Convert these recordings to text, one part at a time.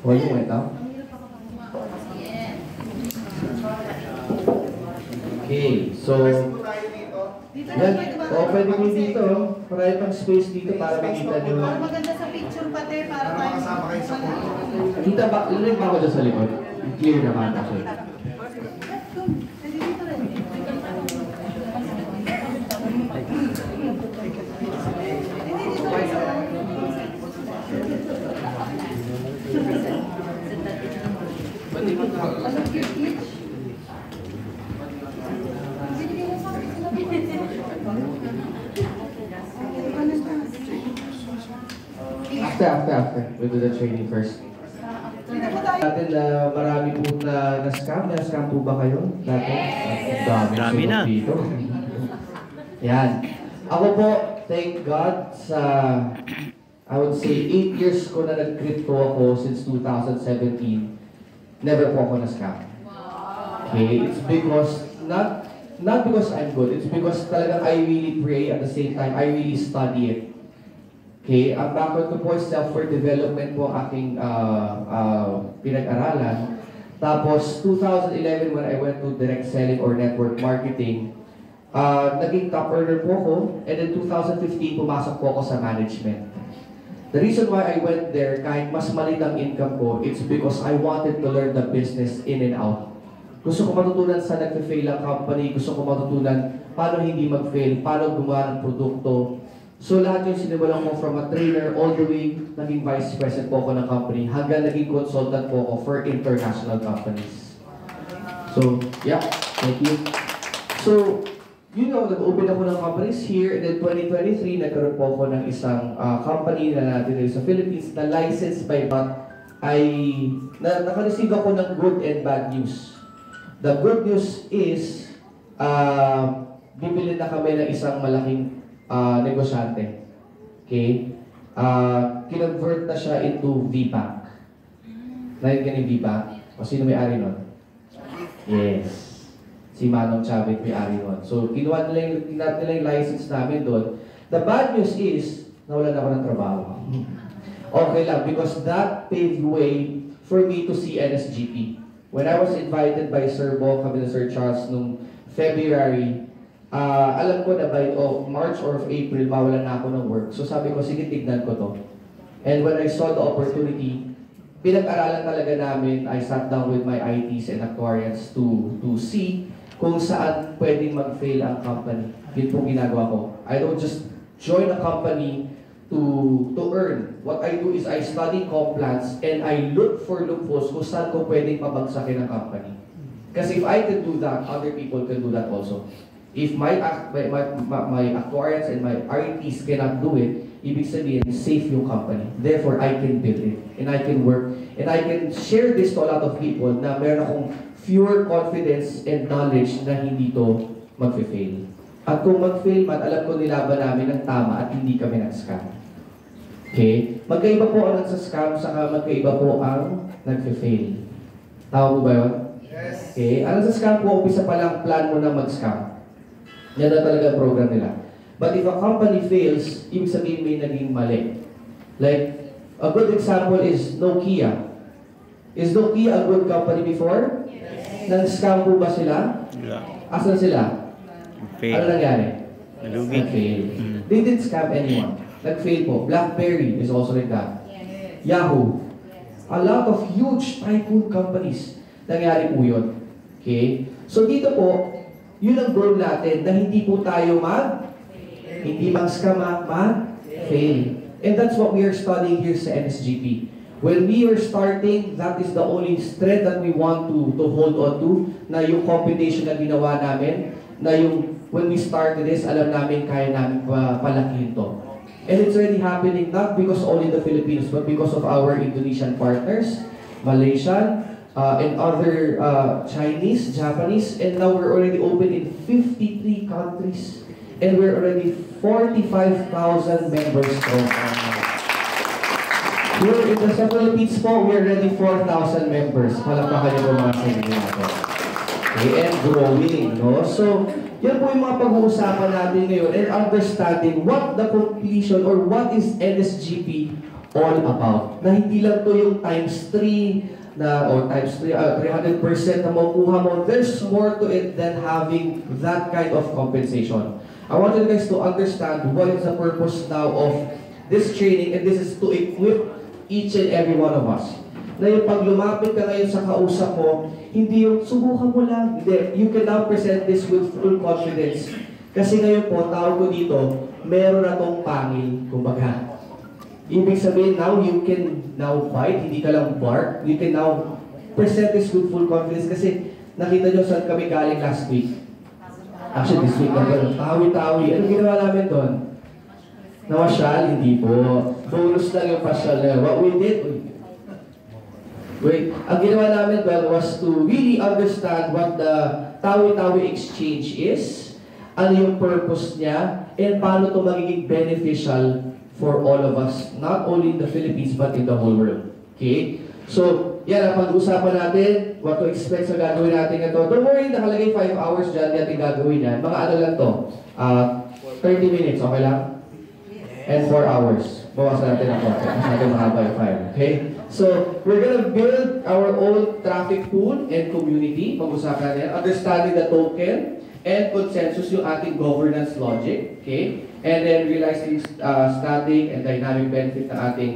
Volume went down. Okay, so yan, pwede mo dito, marami pang space dito para makita nyo. Para maganda sa picture pati, para makasama kayo sa photo. Kita ba, linig ba ako dyan sa likod? Clear naman kasi. After. We'll do the training first. Natin na marami po na-scam. Na-scam po ba kayo? Marami na. Dito. Yan. Ako po, thank God sa, I would say, 8 years ko na nag-crypto ako since 2017. Never po ako na-scam. Okay? It's because, not because I'm good. It's because talagang I really pray at the same time. I really study it. Okay, ang background ko po is software development po aking pinag-aralan. Tapos, 2011 when I went to direct selling or network marketing, naging top earner po ako. And then 2015, pumasok po ako sa management. The reason why I went there, kahit mas maliit ang income ko, it's because I wanted to learn the business in and out. Gusto ko matutunan sa nag-fail ang company, gusto ko matutunan paano hindi mag-fail, paano gumawa ng produkto. So lahat yung sinimulan ko from a trainer all the way, naging vice president po ako ng company, hanggang naging consultant po ako for international companies. So, yeah, thank you. So, you know, nag-open ako ng companies here, and then 2023, nagkaroon po ako ng isang company na natin sa Philippines na licensed by BAT. Naka-receive ako ng good and bad news. The good news is, bibili na kami ng isang malaking negosyante. Okay? Kinonvert na siya into VBank. Narinig ka ni VBank? O sino may-ari nun? Yes. Si Manong Chavit may-ari nun. So, kinuha nila yung license namin doon. The bad news is, nawalan ako ng trabaho. Okay lang, because that paved way for me to see NSGP. When I was invited by Sir Bo, kami na Sir Charles, nung February, alam ko na by March or April, mawalan na ako ng work. So sabi ko, sige, tignan ko to. And when I saw the opportunity, pinag-aralan talaga namin, I sat down with my ITs and actuarians to see kung saan pwedeng mag-fail ang company. Yun pong ginagawa ko. I don't just join a company to earn. What I do is I study comp plans and I look for loopholes kung saan ko pwedeng pabagsakin ang company. Kasi if I can do that, other people can do that also. If my actuarians and my RTs cannot do it, ibig sabihin, safe yung company. Therefore, I can build it. And I can work. And I can share this to a lot of people na meron akong pure confidence and knowledge na hindi to mag-fail. At kung mag-fail man, alam ko nilaban namin ng tama at hindi kami nag-scam. Okay? Magkaiba po ang nagsa-scam, saka magkaiba po ang nag-fail. Tama po ba yun? Yes. Okay? Ang nagsa-scam po, umpisa pa lang plan mo na mag-scam. Yan na talaga ang program nila. But if a company fails, ibig sabihin may naging mali. Like, a good example is Nokia. Is Nokia a good company before? Yes. Nag-scam po ba sila? Yeah. Asan sila? Fail. Ano nangyari? Nalugi. Nag-fail. They didn't scam anyone. Nag-fail po. BlackBerry is also like that. Yes. Yahoo. Yes. A lot of huge tycoon companies. Nangyari po yun. Okay? So dito po, yun ang goal natin na hindi po tayo hindi mag-scam, mag-fail. And that's what we are studying here sa NSGP. When we are starting, that is the only strength that we want to hold on to, na yung computation na ginawa namin, na yung when we started this, alam namin kaya namin palakihin to. And it's already happening not because only the Philippines, but because of our Indonesian partners, Malaysian, and other Chinese, Japanese, and now we're already open in 53 countries. And we're already 45,000 members strong. Here in the Philippines po, we're already 4,000 members. Palakpakan niyo po mga sarili natin. Okay, and growing, no? So, yan po yung mga pag-uusapan natin ngayon and understanding what the completion or what is NSGP all about. Na hindi lang to yung times 3 na, or times 300% na makukuha mo. There's more to it than having that kind of compensation. I want you guys to understand what is the purpose now of this training, and this is to equip each and every one of us. Na yung pag lumapit ka ngayon sa kausap mo, hindi yung subukan mo lang. Hindi. You can now present this with full confidence. Kasi ngayon po, tawag ko dito, meron na tong pangil, kumbaga. Ibig sabihin, now you can now fight, hindi ka lang bark. You can now present this with full confidence. Kasi nakita nyo saan kami galing last week. Actually, this week na gano'n. Tawi-tawi. Ano ginawa namin doon? Namasyal? Hindi po. Bonus lang yung pasyal na. What we did, ang ginawa namin was to really understand what the Tawi-Tawi Exchange is, ano yung purpose niya, and paano ito magiging beneficial for all of us, not only in the Philippines, but in the whole world. Okay? So, yan ang pag-usapan natin, what to expect sa gagawin natin ito. Don't worry, nakalagay 5 hours dyan, natin gagawin yan. Mga ano lang to, 30 minutes, okay lang? And 4 hours. Bawasan natin ang konti, kasi natin mahaba yung 5. Okay? So, we're gonna build our own traffic pool and community. Pag-usapan yan, understanding the token and consensus yung ating governance logic. Okay? And then realizing static and dynamic benefit ng ating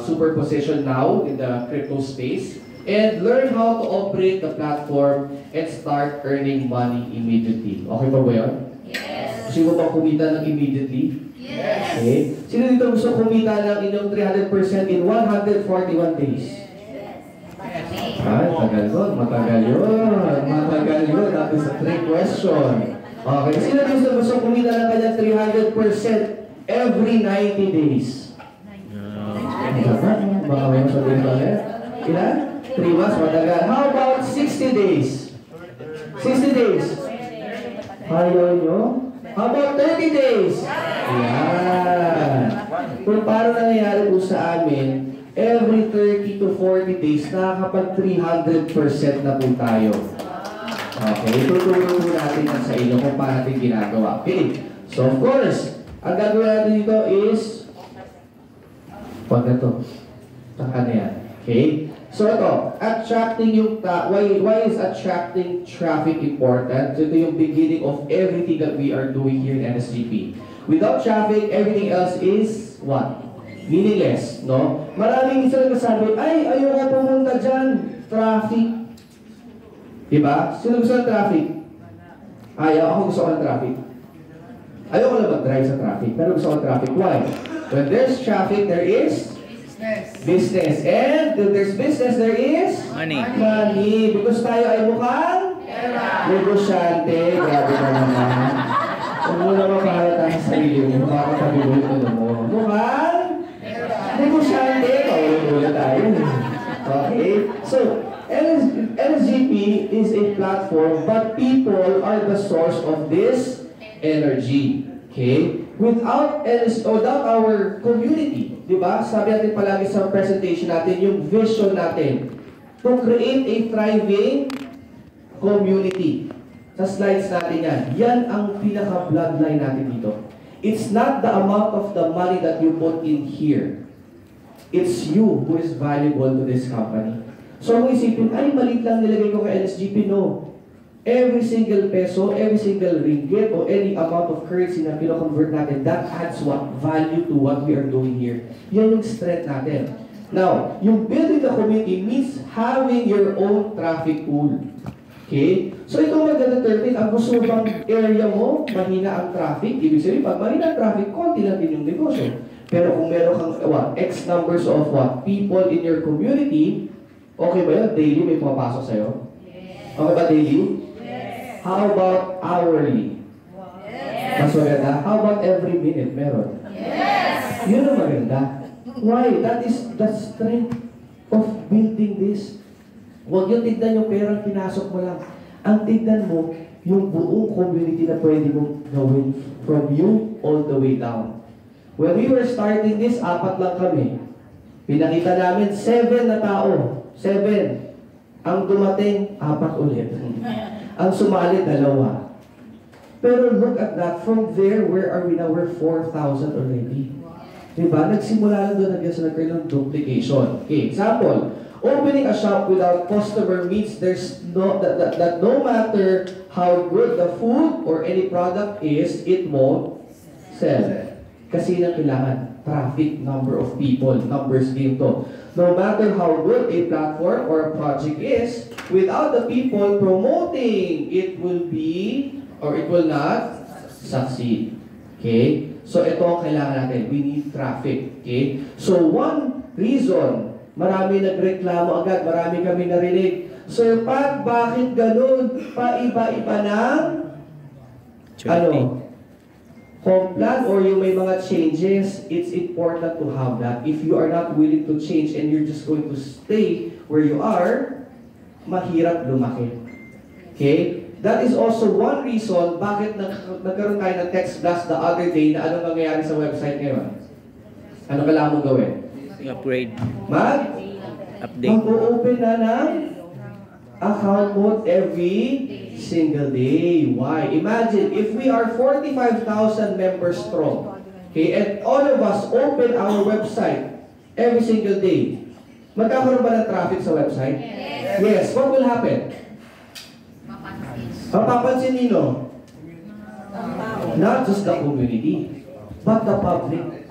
superposition now in the crypto space. And learn how to operate the platform and start earning money immediately. Okay pa ba yun? Yes. Gusto mo ba kumita ng immediately? Yes. Okay. Sino dito gusto kumita ng inyong 300% in 141 days? Ay, tagal yun. Matagal yun. Matagal yun. That is a trick question. Okay. Sino dito gusto kumita ng kanyang 300% every 90 days? Baka may masabihin pa rin. Ilan? 3 months. Matagal. How about 60 days? 60 days. Ayaw nyo? How about 30 days? Yan. Kung paano nangyayari po sa amin, every 30 to 40 days, nakakapag 300% na po tayo. Okay, tutulong po natin yan sa inyo kung paano natin ginagawa. Okay, so of course, ang gagawin natin dito is, wag na to. Taka na yan. Okay? So ito, attracting yung, why is attracting traffic important? So ito yung beginning of everything that we are doing here in NSGP. Without traffic, everything else is what? Meaningless, no? Maraming isa nagsasabi, ay, ayaw nga pumunta dyan, traffic. Diba? Sino gusto ng traffic? Ayaw, ako gusto ng traffic. Ayaw ko lang mag-drive sa traffic, pero gusto ng traffic. Why? When there's traffic, there is business. And if there's business, there is money. Because tayo ay mukhang negosyante. Grabe na naman. Huwag mo na mapahalata sa sarili mo. Makakatabibulit mo mo. Mukhang negosyante. Paulit-ulit tayo. Okay? So, NSGP is a platform, but people are the source of this energy. Okay? Without our community, di ba? Sabi natin palagi sa presentation natin, yung vision natin to create a thriving community. Sa slides natin yan. Yan ang pinaka-bloodline natin dito. It's not the amount of the money that you put in here. It's you who is valuable to this company. So, kung isipin, ay, maliit lang nilagay ko kay NSGP, no. Every single peso, every single ringgit, or any amount of currency na pino-convert natin, that adds what? Value to what we are doing here. Yan yung strength natin. Now, yung building the community means having your own traffic pool. Okay? So, ito mag-determine, ang gusto bang area mo, mahina ang traffic. Ibig sabihin, pag mahina ang traffic, konti lang din yung negosyo. Pero kung meron kang, X numbers of people in your community, okay ba yun? Daily may pumapasok sa'yo? Okay ba daily? How about hourly? Yes. Mas maganda? How about every minute meron? Yes. Yun ang maganda. Why? That is the strength of building this. Huwag yung tignan yung perang pinasok mo lang. Ang tignan mo, yung buong community na pwede mong gawin from you all the way down. When we were starting this, 4 lang kami. Pinakita namin 7 na tao. 7. Ang dumating, 4 ulit. Ang sumali, 2. Pero look at that. From there, where are we now? We're 4,000 already. Diba? Nagsimula lang doon hanggang sa nagkaroon ng duplication. Okay, example. Opening a shop without customer means there's that no matter how good the food or any product is, it won't sell. Kasi na kailangan traffic, number of people, numbers game to. No matter how good a platform or a project is, without the people promoting, it will be or it will not succeed. Okay? So ito ang kailangan natin. We need traffic. Okay? So one reason, marami nagreklamo agad, marami kami narinig. Sir Pat, bakit ganun? Paiba-iba ng plan or yung may mga changes, it's important to have that. If you are not willing to change and you're just going to stay where you are, mahirap lumaki. Okay? That is also one reason bakit nagkaroon tayo ng text blast the other day na anong nangyayari sa website ngayon. Ano kailangan mo gawin? Upgrade. Update. Mag-open na ng account mode every single day. Why? Imagine, if we are 45,000 members strong, okay, and all of us open our website every single day, magkakaroon ba ng traffic sa website? Yes. What will happen? Mapapansin nino? Not just the community, but the public.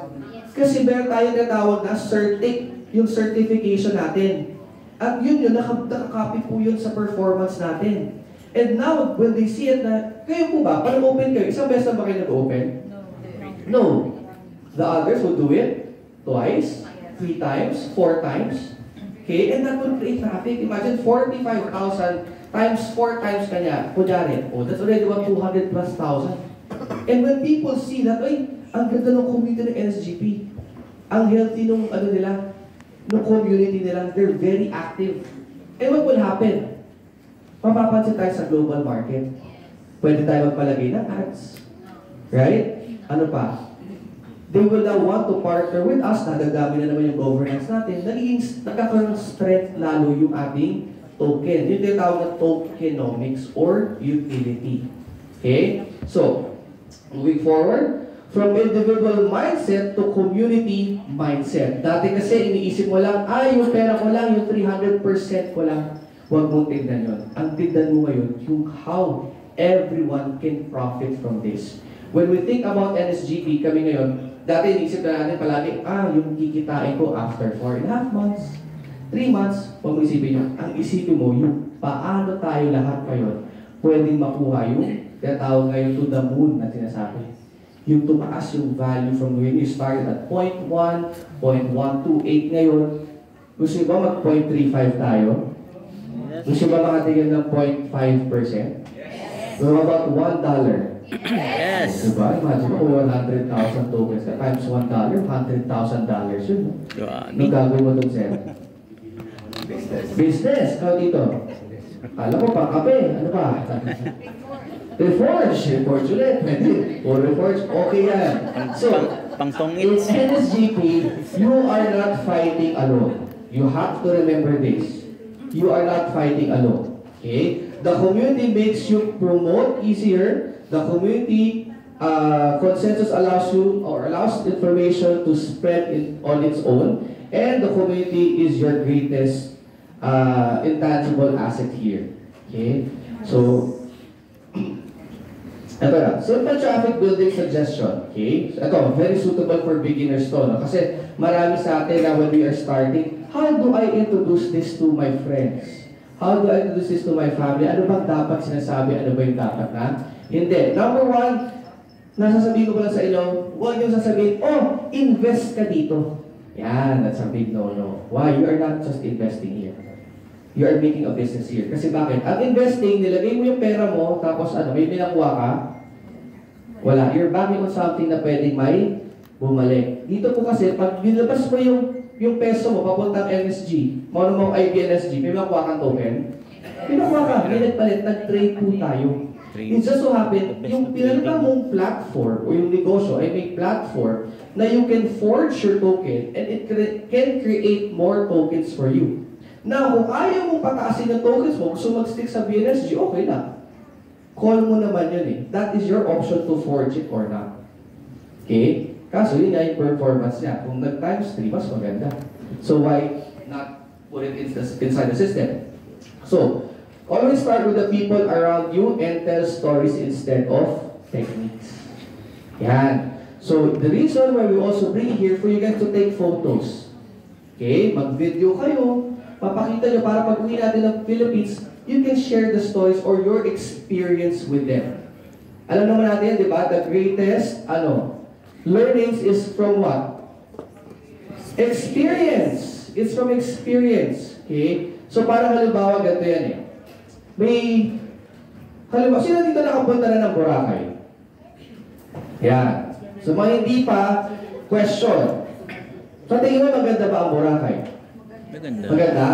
Kasi meron tayo natawag na CERTIC, yung certification natin. At yun nakakopy po yun sa performance natin. And now, when they see it na, kayo po ba, parang open kayo, isang beses na ba kayo nag-open? No. The others will do it twice, 3 times, 4 times. Okay? And that will create traffic. Imagine 45,000 times 4 times kanya, kunyari, that's already 200 plus thousand. And when people see that, ay, ang ganda ng community ng NSGP, ang healthy nung nila, nung community nila, they're very active. And what will happen? Mapapansin tayo sa global market. Pwede tayo magpalagay ng ads. Right? Ano pa? They will now want to partner with us. Nadagami na naman yung governance natin. Nagkakaroon ng strength lalo yung ating token. Yung tinatawag na tokenomics or utility. Okay? So, moving forward, from individual mindset to community mindset. Dati kasi iniisip mo lang, yung pera ko lang, yung 300% ko lang. Huwag mong tignan yun. Ang tignan mo ngayon, yung how everyone can profit from this. When we think about NSGP, kami ngayon, dati iniisip na natin palagi, yung kikitain ko after 4.5 months, 3 months, huwag mo isipin yun. Ang isipin mo, yung paano tayo lahat ngayon pwedeng makuha yung tinatawag ngayon to the moon na sinasabi. Yung tumaas yung value from when you started at 0.1, 0.128 ngayon. Gusto ba mag 0.35 tayo? Gusto ba makatigil ng 0.5%? We're about $1. Yes. Diba? Imagine mo, 100,000 tokens ka times $1, $100,000 yun. Anong gagawin mo dun, sir? Business. Ikaw dito. Kala ko pang kape. Ano pa? Reforge. Reforge ulit. O reforge. Okay yan. So, in NSGP, you are not fighting alone. You have to remember this. You are not fighting alone. Okay? The community makes you promote easier. The community consensus allows you or allows information to spread on its own. And the community is your greatest intangible asset here. Okay? So, ito na. Simple traffic building suggestion. Okay? So, ito, very suitable for beginners to. No? Kasi marami sa atin na when we are starting, how do I introduce this to my friends? How do I introduce this to my family? Ano bang dapat sinasabi? Ano ba yung dapat na? Hindi. Number one, nasasabihin ko pala sa inyo, huwag yung sasabihin, invest ka dito. Yan, that's a big no-no. Why? You are not just investing here. You are making a business here. Kasi bakit? Ang investing, nilagay mo yung pera mo, tapos may binakuha ka, wala. You're banking on something na pwedeng may bumalik. Dito po kasi, pag nilabas mo yung peso mo, papuntang MSG, mo IBNSG, may makuha kang token, pinakuha ka, may nagpalit, nag-trade po tayo. It just so happen, yung pinalitan mong platform o yung negosyo ay may platform na you can forge your token and it can create more tokens for you. Now, kung ayaw mong pataasin yung tokens mo, gusto mag-stick sa BNSG, okay lang. Call mo naman yun eh. That is your option to forge it or not. Okay? Kaso yun nga yung performance niya. Kung nag-times 3, mas maganda. So why not put it inside the system? So, always start with the people around you and tell stories instead of techniques. Yan. So, the reason why we also bring here for you guys to take photos. Okay? Mag-video kayo. Papakita nyo para pag uwi natin ng Philippines, you can share the stories or your experience with them. Alam naman natin, di ba? The greatest, learnings is from what? Experience. It's from experience. Okay? So, parang halimbawa, ganito yan eh. Halimbawa, sino dito nakapunta na ng Boracay? Yan. So, mga hindi pa, question. Sa tingin mo, maganda ba ang Boracay? Maganda. Maganda?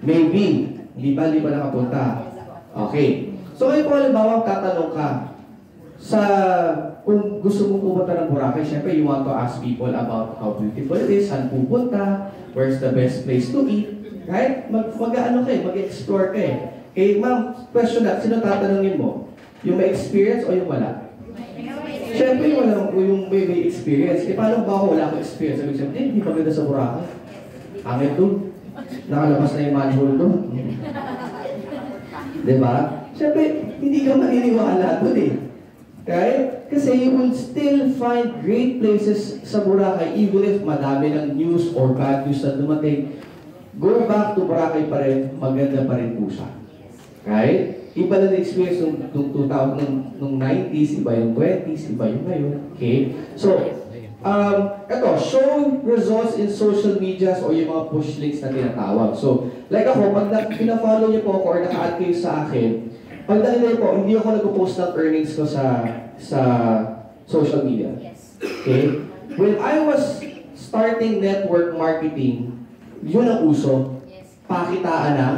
Maybe. Hindi pa nakapunta. Okay. So, ngayon po halimbawa, tatanong ka kung gusto mong pupunta ng Boracay, syempre, you want to ask people about how beautiful it is, saan pupunta, where's the best place to eat. Right? Mag-explore kayo. Okay, ma'am, question na, sino tatanungin mo? Yung may experience o yung wala? Siyempre, yung may experience. Paano ba ako wala akong experience? Sabi ko, hindi maganda sa Boracay. Angit doon. Nakalabas na yung manhole doon. Diba? Siyempre, hindi ka maniniwala doon eh. Right? Kasi you will still find great places sa Boracay even if madami ng news or bad news na dumating. Go back to Boracay pa rin, maganda pa rin po siya. Right? Iba na experience nung 2000, nung 90s, iba yung 20s, iba yung ngayon. Okay? So, ito, show results in social medias o yung mga push links na tinatawag. So, like ako, pag pina-follow niyo po ako or naka-add kayo sa akin, pag nakita niyo po, hindi ako nag-post ng earnings ko sa social media. Okay? When I was starting network marketing, yun ang uso. Pakitaan ng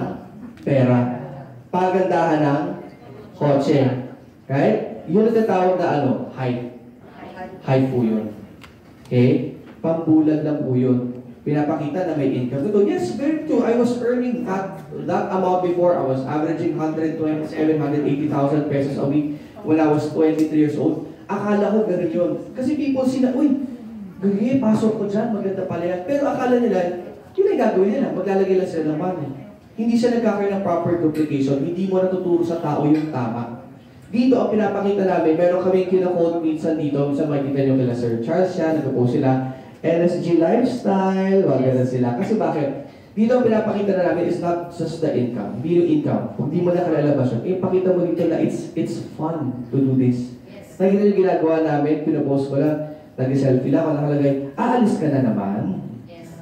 pera. Pagandahan ng kotse. Right? Yun ang tatawag na hype. Hype po yun. Okay? Pambulag lang po yun. Pinapakita na may income. Ito, yes, very true. I was earning that amount before. I was averaging 127,000, 180,000 pesos a week when I was 23 years old. Akala ko ganun yun. Kasi people gagi, pasok ko dyan, maganda pala yan. Pero akala nila, yun ang gagawin nila. Maglalagay lang sila ng money. Hindi siya nagkakaroon ng proper duplication. Hindi mo natuturo sa tao yung tama. Dito, ang pinapakita namin, meron kaming kinakode minsan dito. Minsan makikita nyo kila Sir Charles siya, nagpo-post sila. NSG Lifestyle, wala sila. Kasi bakit? Dito ang pinapakita na namin is not just the income. Hindi yung income. Kung di mo na kalalabas yun, ipakita mo dito na it's fun to do this. Nakikita yung ginagawa namin, pinapost ko lang, nag-selfie lang, ako nakalagay, aalis ka na naman.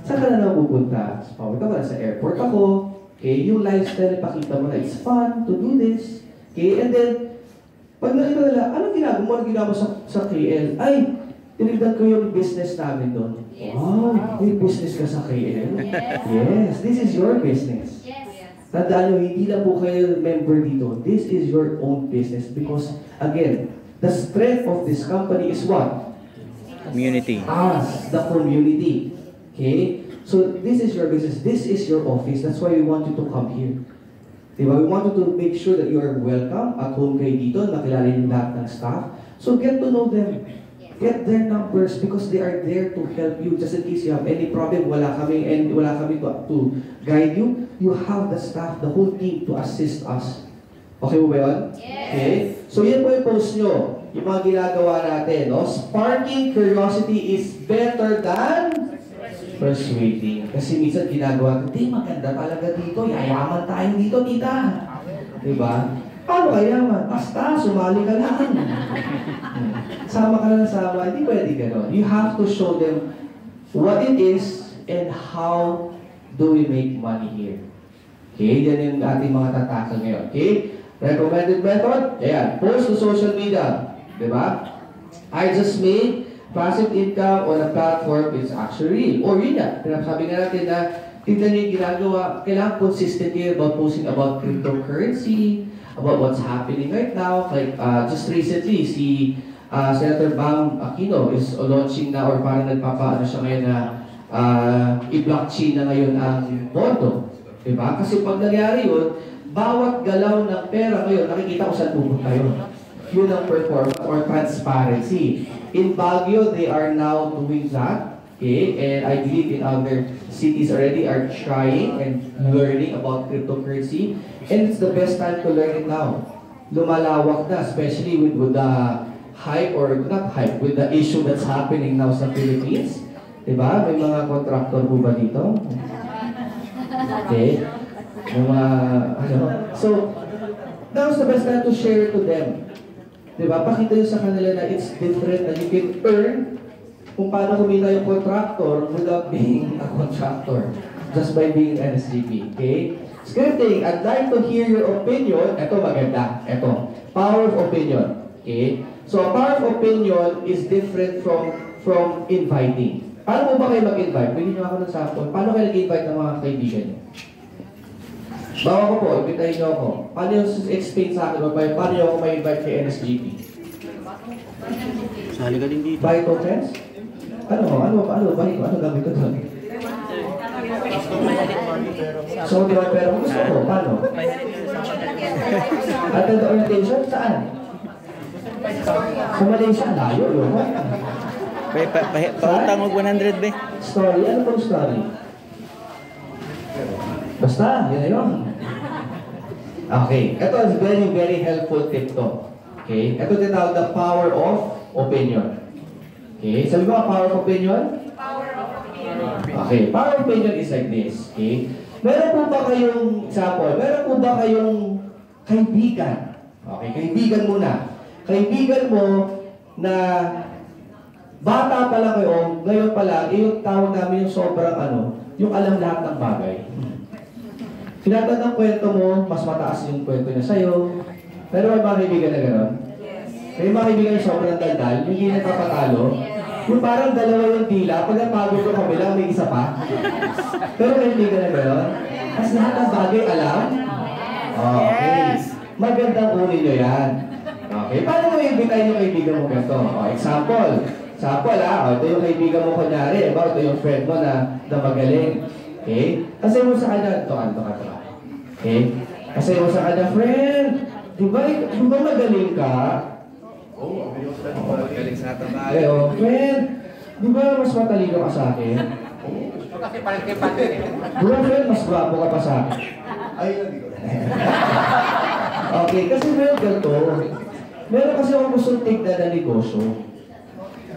Saan ka na naman pupunta? Pauwi ka ba sa airport ako? Okay, yung lifestyle, ipakita mo na it's fun to do this. Okay, and then, pag nakita nila, anong ginagawa mo sa KL? Ay, tinignan ko yung business namin doon. Wow, may business ka sa KL? Yes, this is your business. Tandaan nyo, hindi lang po kayo member dito. This is your own business because, again, the strength of this company is what? Community. Us, the community. Okay? So, this is your business. This is your office. That's why we want you to come here. Diba? We want you to make sure that you are welcome at home kayo dito, nakilala yung lahat ng staff. So, get to know them. Get their numbers because they are there to help you. Just in case you have any problem, wala kami to guide you. You have the staff, the whole team to assist us. Okay ba yun? Yes. Okay? So, yan po yung post nyo. Yung mga ginagawa natin. No? Sparking curiosity is better than persuading. Kasi minsan ginagawa, hindi maganda talaga dito. Yayaman tayo dito, tita. Diba? Paano kayaman? Basta, sumali ka lang. Sama ka lang sama. Hindi pwede gano'n. You have to show them what it is and how do we make money here. Okay? Yan yung ating mga tatakal ngayon. Okay? Recommended method? Ayan. Post to social media. Diba? I just made passive income on a platform is actually real. Or yun na. Sabi nga natin na tignan nyo yung ginagawa. Kailangan consistent here about posting about cryptocurrency, about what's happening right now. Like just recently, si Senator Bam Aquino is launching na or parang nagpapaano siya ngayon na i-blockchain na ngayon ang bondo. Diba? Kasi pag nangyari yun, bawat galaw ng pera ngayon, nakikita ko saan pupunta yun. Yun ang performance. or transparency. In Baguio, they are now doing that. Okay, and I believe in other cities already are trying and learning about cryptocurrency. And it's the best time to learn it now. Lumalawak na, especially with the hype, or not hype, with the issue that's happening now sa Philippines. Diba? May mga contractor po ba dito? Okay. May mga, So, now's the best time to share to them. Diba? Pakita nyo sa kanila na it's different, na you can earn kung paano kumita yung contractor without being a contractor. Just by being an SGP. Okay? Scripting, I'd like to hear your opinion. Ito maganda. Ito. Power of opinion. Okay? So, power of opinion is different from inviting. Paano mo ba kayo mag-invite? Bigyan nyo ako ng sample. Paano kayo nag-invite ng mga kaibigan nyo? Bawa ko po, invitahin nyo ako. Paano yung explain sa akin? Paano nyo ako ma-invite kay NSGP? Sali ka din dito. Buy tokens? Ano gamit ko doon? So, di ba, pero gusto ko, paano? Attend orientation? Saan? Sa Malaysia, layo yun. Pautang mo 100 be. Story? Ano pong story? Basta, yun na yun. Okay, ito is very, very helpful tip to. Okay, ito tinawag the power of opinion. Okay, sabi mo, power of opinion? Power of opinion. Okay, power of opinion is like this. Okay, meron po ba kayong example? Meron po ba kayong kaibigan? Okay, kaibigan muna. Kaibigan mo na bata pa lang kayo, ngayon pa lang, yung tawag namin yung sobrang yung alam lahat ng bagay. Sinatad ng kwento mo, mas mataas yung kwento niya sa'yo. Pero may mga kaibigan na gano'n? May mga kaibigan yung sobrang daldal, yung hindi nagpapatalo. Yung parang dalawa yung dila, pag napagod ko kabila, may isa pa. Pero may kaibigan na gano'n? Mas lahat ng bagay alam? Okay. Magandang uri nyo yan. Okay. Paano mo i-invite yung kaibigan mo ganito? Example, ito yung kaibigan mo kunyari, ito yung friend mo na magaling. Okay? Kasi mo sa kanya, ito. Okay? Kasi mo sa kanya, friend, di ba magaling ka? Oo, magaling sa trabaho. Friend, di ba mas matalino ka sa akin? Kasi parang kay Pati. Di ba, friend, mas gwapo ka pa sa akin? Ay, hindi ko. Okay, kasi meron ganito. Meron kasi akong gustong tignan na negosyo.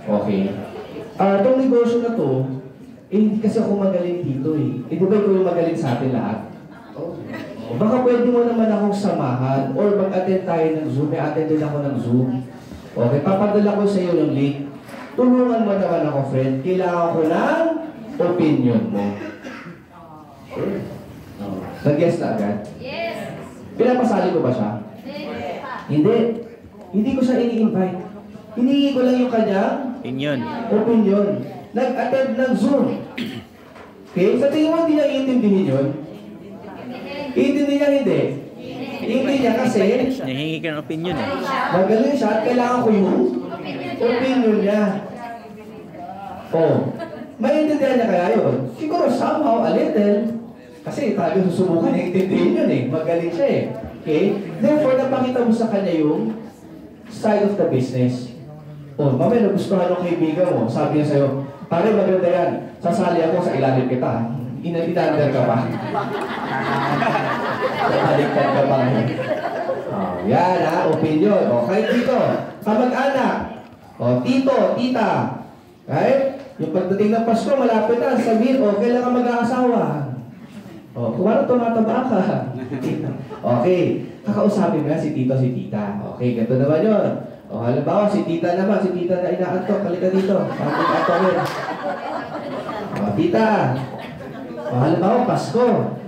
Okay. Itong negosyo na to, hindi kasi ako magaling dito eh. Di ba ikaw yung magaling sa atin lahat? Baka pwede mo naman akong samahan or mag-attend tayo ng Zoom. May attend din ako ng Zoom. Okay, papadala ko sa iyo ng link. Tulungan mo naman ako, friend. Kailangan ko ng opinion mo. Sure. Nag-guess na agad? Yes. Pinapasali ko ba siya? Hindi. Hindi ko siya ini-invite. Hinihingi ko lang yung kanyang opinion. Nag-attend ng Zoom. Okay? Sa tingin mo, hindi niya iintindihin yun? Iintindihin niya hindi. Iintindihin niya kasi Nahingi ka ng opinion eh. magaling siya at kailangan ko yung opinion niya. Maintindihan niya kaya yun? Siguro somehow a little. Kasi tayo susubukan niya intindihin yun eh. Magaling siya eh. Okay? Therefore, napakita mo sa kanya yung side of the business. Mamaya nagustuhan ng kaibigan mo. Sabi niya sa'yo, pare, maganda yan. Sasali ako sa ilalim kita. Inander ka pa. Baliktad ka pa. Yan ha, opinion. Kahit dito, kamag-anak. Tito, tita. Right? Yung pagdating ng Pasko, malapit na. Sabihin, kailan ka mag-aasawa? Kung ano tumataba ka. Okay. Kakausapin nga si tito, si tita. Okay, ganito naman yun. Halimbawa, si tita naman, si tita na inaantok, halika dito. Pag-antokin. Tita. Halimbawa, Pasko.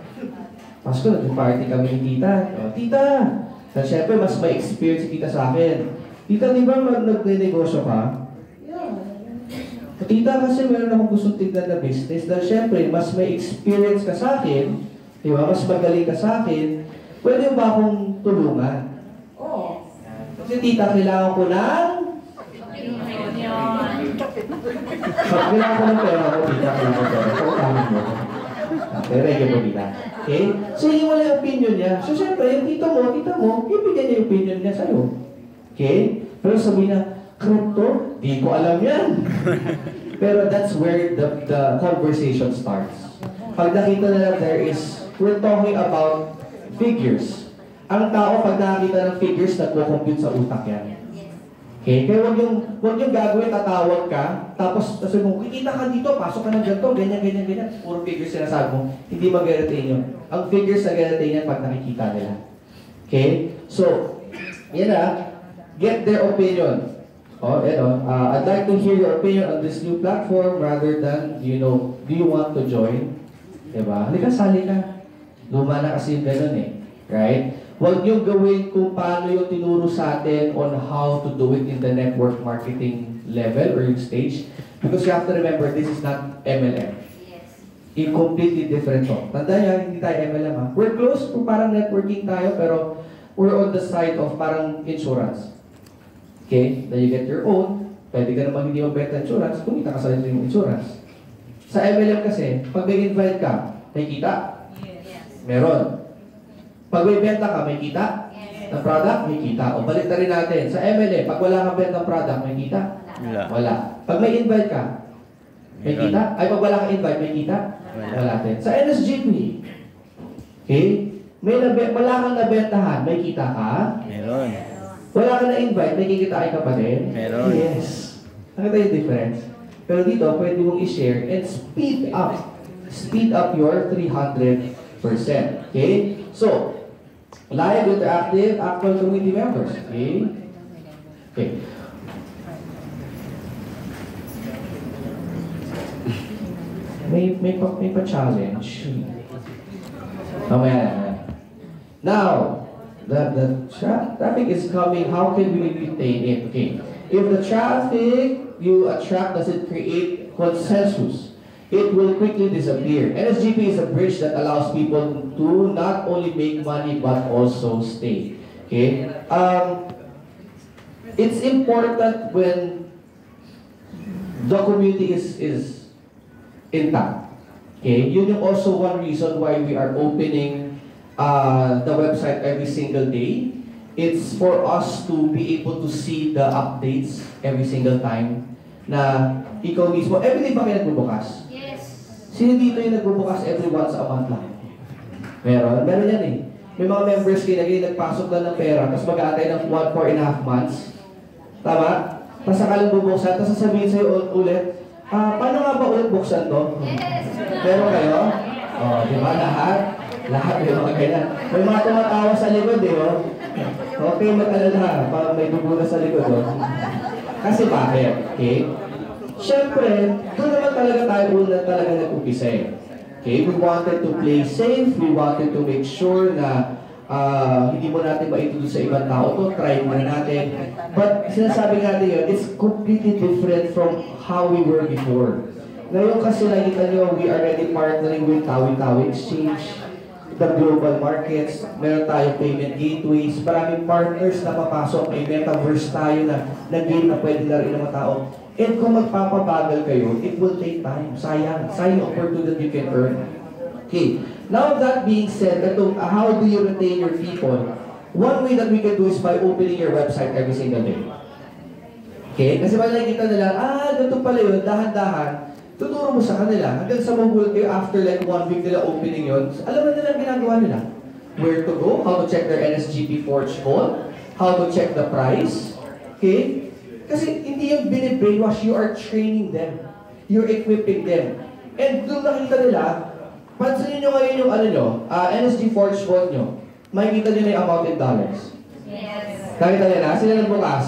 Pasko, nag-party kami ni tita. Tita. So, syempre, mas may experience si tita sa akin. Tita, di ba nag-negosyo ka? Tita, kasi meron akong gustong tignan na business. Dahil syempre, mas may experience ka sa akin. Di ba? Mas magaling ka sa akin. Pwede ba akong tulungan? Oo. Kasi tita, kailangan ko ng... Kailangan ko ng pera ko, tita. Kailangan ko pera. Pautahin mo. Okay, regyo mo, tita. Okay? So, yung wala yung opinion niya. So, syempre, yung tita mo, ibigyan niya yung opinion niya sa'yo. Okay? Pero sabi na, crypto? Di ko alam yan. Pero that's where the conversation starts. Pag nakita na there is, we're talking about figures. Ang tao, pag nakakita ng figures, nagko-compute sa utak yan. Okay? Kaya huwag yung gagawin, tatawag ka, tapos sabi mo, kikita ka dito, pasok ka ng ganito, ganyan. Puro figures sinasabi mo, hindi mag-retain yun. Ang figures na retain yan pag nakikita nila. Okay? So, yan na, get their opinion. I'd like to hear your opinion on this new platform rather than, do you want to join? Diba? Halika, sali ka. Luma na kasi yung ganun eh. Right? Huwag nyo gawin kung paano yung tinuro sa atin on how to do it in the network marketing level or yung stage. Because you have to remember, this is not MLM. Yes. It's completely different to. Tanda nyo, hindi tayo MLM ha. We're close to parang networking tayo, pero we're on the side of parang insurance. Okay? Then you get your own, pwede ka naman hindi magbenta insurance, kumita ka sa yung insurance. Sa MLM kasi, pag may invite ka, may kita. Yes. Meron. Pag may benta ka, may kita. Yes. Ng product, may kita. O balik na rin natin. Sa MLM, pag wala kang benta ng product, may kita. Wala. Wala. Pag may invite ka, may Meron. kita. Ay, pag wala kang invite, may kita. Wala. Wala din. Sa NSGP, okay? Wala kang nabentahan, may kita ka. Meron. Wala kang na-invite, may kikitain ka pa din. Meron. Yes. Nakita yung difference. Pero dito, pwede mong i-share and speed up. Speed up your 300%. Okay? So, live, interactive, actual community members. Okay? Okay. May pa-challenge. Mamaya na. Now, the traffic is coming. How can we retain it? Okay. If the traffic you attract doesn't create consensus, it will quickly disappear. NSGP is a bridge that allows people to not only make money but also stay. Okay. It's important when the community is intact. Okay. Yun yung also one reason why we are opening the website every single day. It's for us to be able to see the updates every single time na ikaw mismo. Everyday ba kayo nagbubukas? Yes. Sino dito yung nagbubukas every once a month lang? Meron yan eh. May mga members kayo na nagpasok lang ng pera tapos mag-aantay ng 4.5 months. Tama? Tapos saka lang bubuksan, tapos sasabihin sa'yo ulit, paano nga ba ulit buksan to? Yes. Meron kayo? Di ba? Lahat may mga ganyan. May mga tumatawa sa likod eh, oh. Okay, mag-alala pag may dugo na sa likod, oh. Kasi bakit? Okay? Siyempre, doon naman talaga tayo talaga nag-upisa eh. Okay? We wanted to play safe. We wanted to make sure na hindi mo natin maituloy sa ibang tao to. Try mo natin. But sinasabi natin yun, it's completely different from how we were before. Ngayon kasi nakita nyo, we are already partnering with Tawi-Tawi Exchange, the global markets, meron tayong payment gateways, maraming partners na papasok, may metaverse tayo na game na pwede na rin ng mga tao. And kung magpapabagal kayo, it will take time. Sayang opportunity that you can earn. Okay, now that being said, how do you retain your people? One way that we can do is by opening your website every single day. Okay, kasi pag nakikita nila, ganito pala yun, dahan-dahan, tuturo mo sa kanila. Hanggang sa magulat kayo after like 1 week nila opening yun, alam na nila ang ginagawa nila. Where to go, how to check their NSGP Forge code, how to check the price. Okay? Kasi hindi yung binibrainwash, you are training them. You're equipping them. And doon nakita nila, pansinin nyo ngayon yung NSG Forge code nyo. Makikita nyo na yung amount in dollars. Yes. Nakita nyo na, sila nagbukas.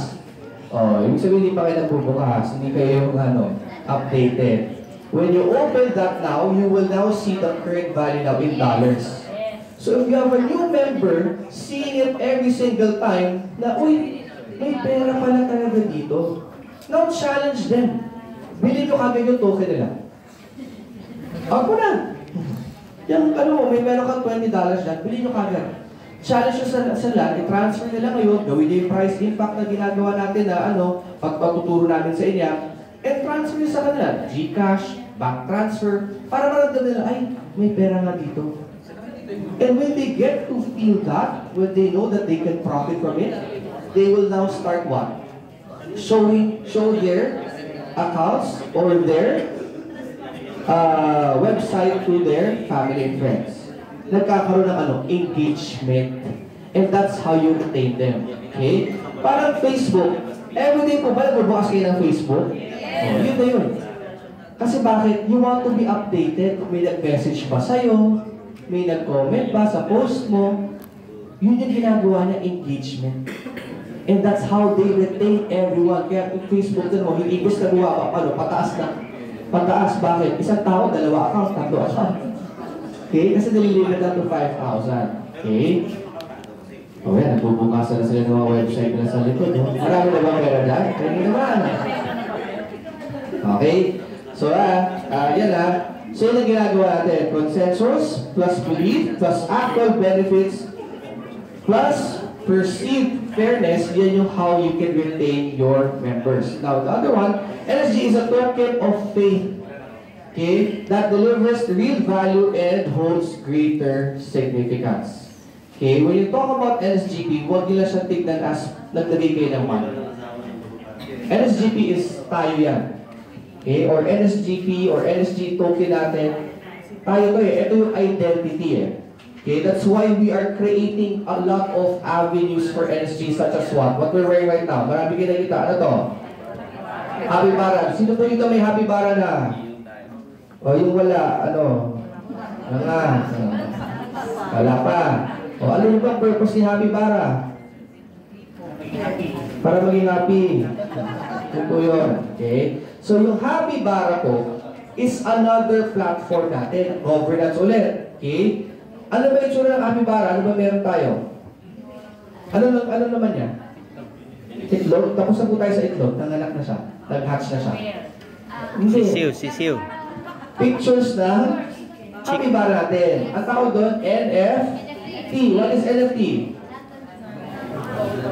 Yung sabihin hindi pa kayo nagbubukas, hindi kayo updated. When you open that now, you will now see the current value now in dollars. So if you have a new member, seeing it every single time, na, uy, may pera pala talaga dito. Now challenge them. Bilhin nyo kagad yung token nila. Ako na. May meron kang $20 dyan, bilhin nyo kagad. Challenge nyo sa lahat, i-transfer nila ngayon, gawin nyo yung price impact na ginagawa natin na pagpatuturo namin sa inyo, and transfer nyo sa kanila, GCash, bank transfer, para maramdaman nila, ay, may pera nga dito. And when they get to feel that, when they know that they can profit from it, they will now start what? show their accounts or their website to their family and friends. Nagkakaroon ng engagement. And that's how you retain them. Okay? Parang Facebook. Everyday po ba nagbubukas kayo ng Facebook? Oh, yun na yun. Kasi bakit? You want to be updated. May nag-message ba sa'yo? May nag-comment ba sa post mo? Yun yung ginagawa niya, engagement. And that's how they retain everyone. Kaya kung Facebook din mo, hindi ibig nagawa pa, pataas na. Pataas, bakit? Isang tao, 2 account, 3 account. Okay? Kasi nililimit na to 5,000. Okay? O yan, nagbubukasan na sila ng mga website na sa likod. No? Marami na bang pera dyan? Kaya naman. Okay? So, yan So, yun ang ginagawa natin. Consensus, plus belief, plus actual benefits, plus perceived fairness, yan yung how you can retain your members. Now, the other one, NSG is a token of faith, okay, that delivers real value and holds greater significance. Okay, when you talk about NSGP, huwag nila siya tignan as naglagay kayo ng money. NSGP is tayo yan. Okay, or NSGP or NSG token natin, tayo to eh. Ito yung identity eh. Okay, that's why we are creating a lot of avenues for NSG such as what we're wearing right now. Marami kayo nakita. Ano to? Happy Baran. Sino to yung may Happy Baran na? O yung wala, wala pa. O ano yung bang purpose ni Happy Bara? Para maging happy. Ito po yun. Okay? So yung Happy Bara po is another platform natin. Governance ulit. Okay? Ano ba yung tsura ng Happy Bara? Ano ba meron tayo? Ano naman yan? Itlog? Tapos na po tayo sa itlog. Nanganak na siya. Nag-hatch na siya. Hindi. Sisiw. Pictures na Happy Bara natin. Ang tawag doon, NFT. What is NFT?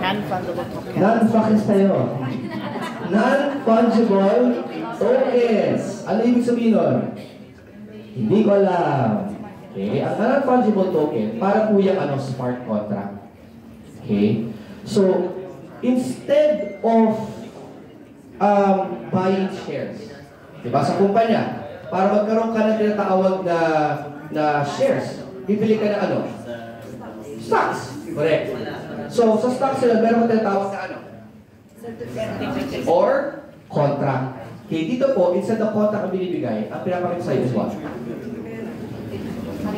Non-fungible token. Non-fungible tayo. Non-fungible tokens. Ano ibig sabihin nun? Hindi ko alam. Okay? Ang non-fungible token, para po yung smart contract. Okay? So, instead of buying shares, diba, sa kumpanya, para magkaroon ka ng tinatawag na shares, bibili ka ng stocks. Correct. So, sa stocks sila, meron ka tinatawag na or contract. Okay, dito po, instead of contract ang binibigay, ang pinapakita sa'yo is what?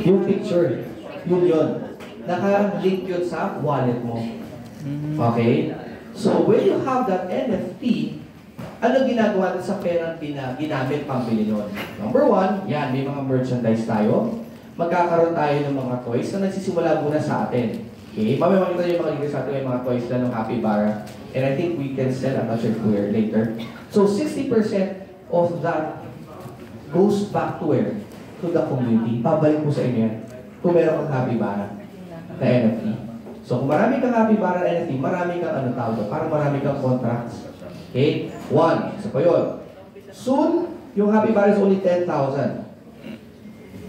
Yung picture. Yun. Naka-link yun sa wallet mo. Okay? So, when you have that NFT, ano ginagawa sa perang ginamit pambili nun? Number one, yan, may mga merchandise tayo. Magkakaroon tayo ng mga toys na nagsisimula muna sa atin. Okay? Mamaya makita nyo yung mga ligay sa atin, may mga toys na ng Happy Bara. And I think we can sell, I'm not sure if we're later. So, 60% of that goes back to where? To the community. Pabalik po sa inyo yan. Kung meron kang Happy Bara na NFT. So, kung marami kang Happy Bara NFT, marami kang tawag, parang marami kang contracts. Okay? One. So, pa yun. Soon, yung Happy Bara is only 10,000.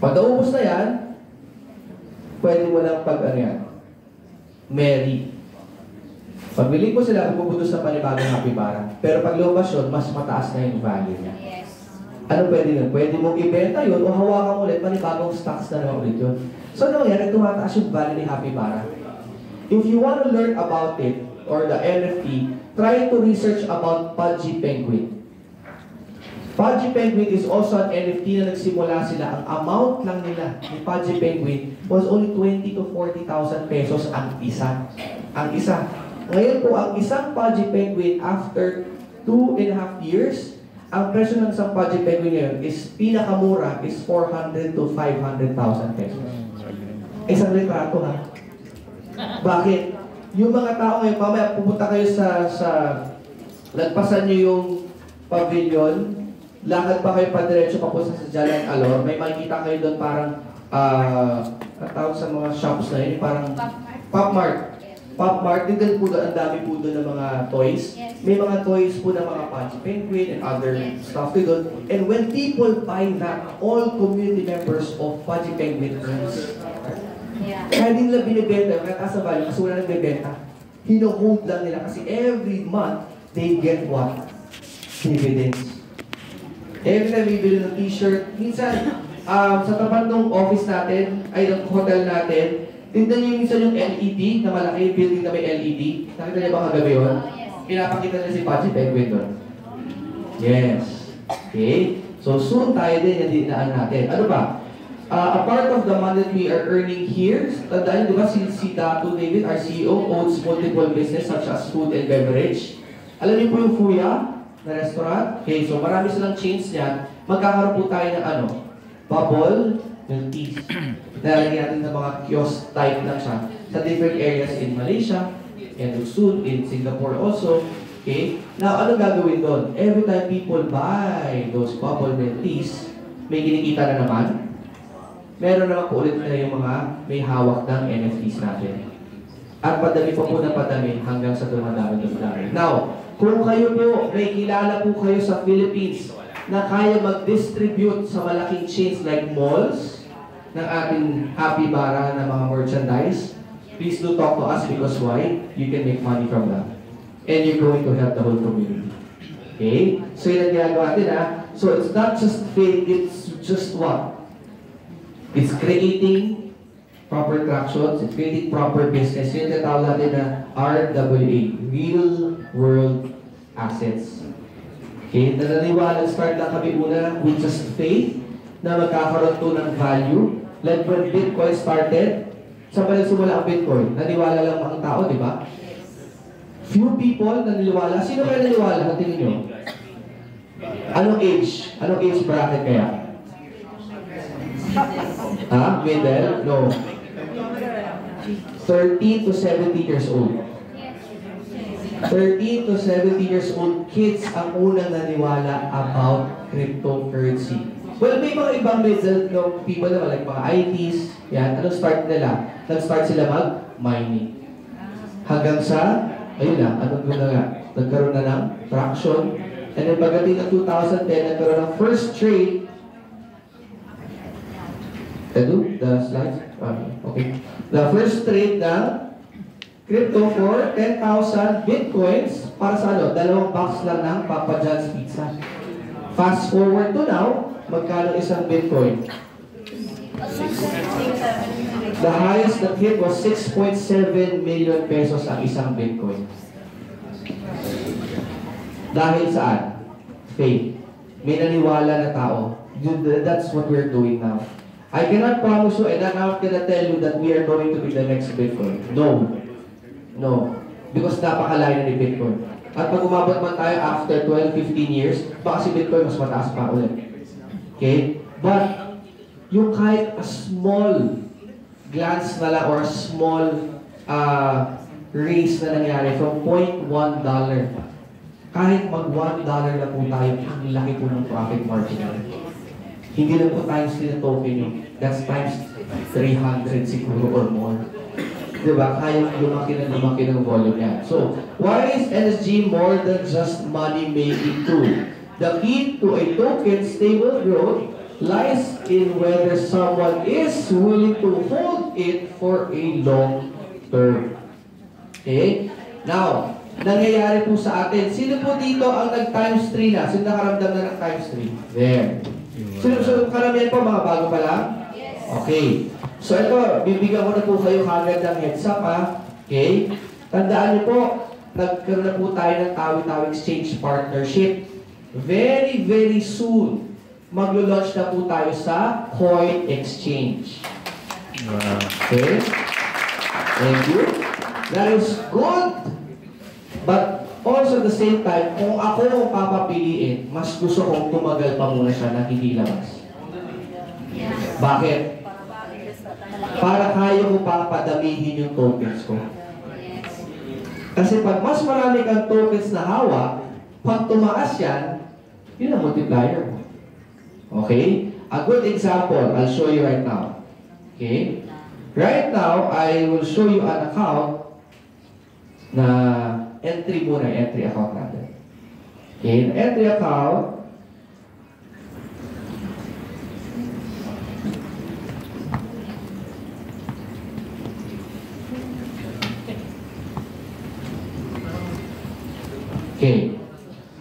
Pag naubos na yan, pwede mo lang Mary. Pag biling mo sila, ibubudos na panibagong Happy Bara. Pero pag lumabas yun, mas mataas na yung value niya. Yes. Ano pwede yun? Pwede mong ibenta yun o hawakan ulit, panibagong stocks na naman ulit yun. So ano yan? Tumataas yung value ni Happy Bara. If you want to learn about it, or the NFT, try to research about Pudgy Penguin. Pudgy Penguin is also an NFT na nagsimula sila. Ang amount lang nila ni Pudgy Penguin was only 20 to 40,000 pesos ang isa. Ang isa. Ngayon po, ang isang Pudgy Penguin after 2.5 years, ang presyo ng isang Pudgy Penguin ngayon is pinakamura is 400 to 500,000 pesos. Isang litrato ha. Bakit? Yung mga tao ngayon, mamaya pupunta kayo sa lagpasan nyo yung pavilion, lakad pa kayo pa-diretso papunta sa Jalan Alor, may makikita kayo doon parang, tawag sa mga shops na yun, parang Pop Mart. Pop Mart, din po doon, ang dami po doon ng mga toys. May mga toys po ng mga Pudgy Penguin and other stuff doon. And when people buy that, all community members of Pudgy Penguin earns. Kaya hindi nila binibenta, kaya taas na value kasi wala nang bibenta. Hino-hold lang nila kasi every month, they get what? Dividends. Every time bibili ng t-shirt, minsan, sa tapat ng office natin, ay ng hotel natin, tingnan niyo minsan yung LED na malaki, building na may LED. Nakita niyo ba kagabi yun? Pinapakita niya si Pachi Penguin doon. Yes. Okay? So soon tayo din yung dinaan natin. Ano ba? A part of the money that we are earning here, tandaan niyo, di ba si Dato David, our CEO, owns multiple business such as food and beverage. Alam niyo po yung Fuya na restaurant? Okay, so marami silang chains niyan. Magkakaroon po tayo ng ano? Bubble milk teas. Lalagyan natin ng mga kiosk type lang siya sa different areas in Malaysia, and soon in Singapore also. Okay? Now, ano gagawin doon? Every time people buy those bubble milk teas, may kinikita na naman. Meron naman po ulit na yung mga may hawak ng NFTs natin. At padami pa po ng padami hanggang sa dumadami. Now, kung kayo po, may kilala po kayo sa Philippines na kaya mag-distribute sa malaking chains like malls ng ating Happy Bara na mga merchandise, please do talk to us because why? You can make money from that. And you're going to help the whole community. Okay? So yun ang ginagawa natin ha. So it's not just faith, it's just what? It's creating proper tractions, it's creating proper business. Yun ang tawag natin na RWA, Real World Assets. Okay, nananiwala, start lang kami una with just faith na magkakaroon to ng value. Like when Bitcoin started, saan ba nagsimula ang Bitcoin? Naniwala lang ang tao, di ba? Few people naniniwala. Sino kaya naniwala? Ang tingin nyo? Anong age? Anong age bracket kaya? Ha? Middle? No. 30 to 70 years old. 30 to 70 years old kids ang unang naniwala about cryptocurrency. Well, may mga ibang middle people naman, like mga ITs, yan, anong start nila? Nag-start sila mag-mining. Hanggang sa, ayun na, anong guna nga? Nagkaroon na ng traction. And then pagdating ng 2010, nagkaroon ng first trade. The slides? Okay. The first trade ng crypto for 10,000 bitcoins para sa ano? 2 box lang ng Papa John's Pizza. Fast forward to now, magkano isang bitcoin? The highest that hit was 6.7 million pesos ang isang bitcoin. Dahil saan? Faith. May naniwala na tao. That's what we're doing now. I cannot promise you and I'm not gonna tell you that we are going to be the next bitcoin. No. No. Because napakalayo ni Bitcoin. At pag umabot man tayo after 12-15 years, baka si Bitcoin mas mataas pa ulit. Okay? But, yung kahit a small glance na lang or small raise na nangyari from $0.1, kahit mag $1 na po tayo, ang laki po ng profit margin. Hindi lang po times the token yun. That's times 300 siguro or more. Diba? Kaya lumaki ng volume yan. So, why is NSG more than just money-making tool? The key to a token stable growth lies in whether someone is willing to hold it for a long term. Okay? Now, nangyayari po sa atin. Sino po dito ang nag-times 3 na? Sino nakaramdam na ng times 3? There. Sino karamihan po, mga bago pa lang? Okay. So ito, bibigyan ko na po kayo kagad ng heads up ha. Okay? Tandaan niyo po, nagkaroon na po tayo ng Tawi-Tawi Exchange Partnership. Very, very soon, maglo-launch na po tayo sa Coin Exchange. Okay? Thank you. That is good. But also at the same time, kung ako ang papapiliin, mas gusto kong tumagal pa muna siya na hindi labas. Bakit? Para kaya ko pa padamihin yung tokens ko. Kasi pag mas marami kang tokens na hawak, pag tumaas yan, yun ang multiplier mo. Okay? A good example, I'll show you right now. Okay? Right now, I will show you an account na entry muna, entry account natin. Okay? Entry account, Okay.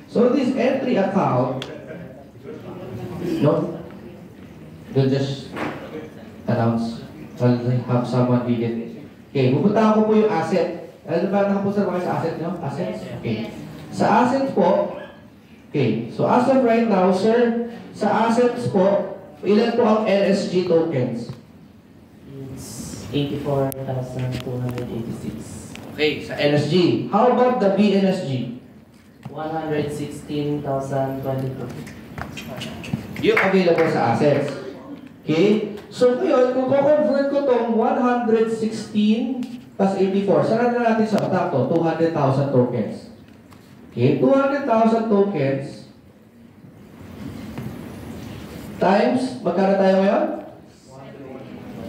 So this entry account, no? They'll just announce. I'll have someone read it. Okay, pupunta ko po yung asset. Ano ba nakapunta ba kayo sa asset nyo? Assets? Okay. Sa assets po, okay. So as of right now, sir, sa assets po, ilan po ang LSG tokens? It's 84,286. Okay, sa LSG. How about the BNSG? 116,022. Yung available sa assets. Okay? So ngayon, kung ko-convert ko tong 116 plus 84, saan na natin sa utak to? 200,000 tokens. Okay? 200,000 tokens times, magkano tayo ngayon?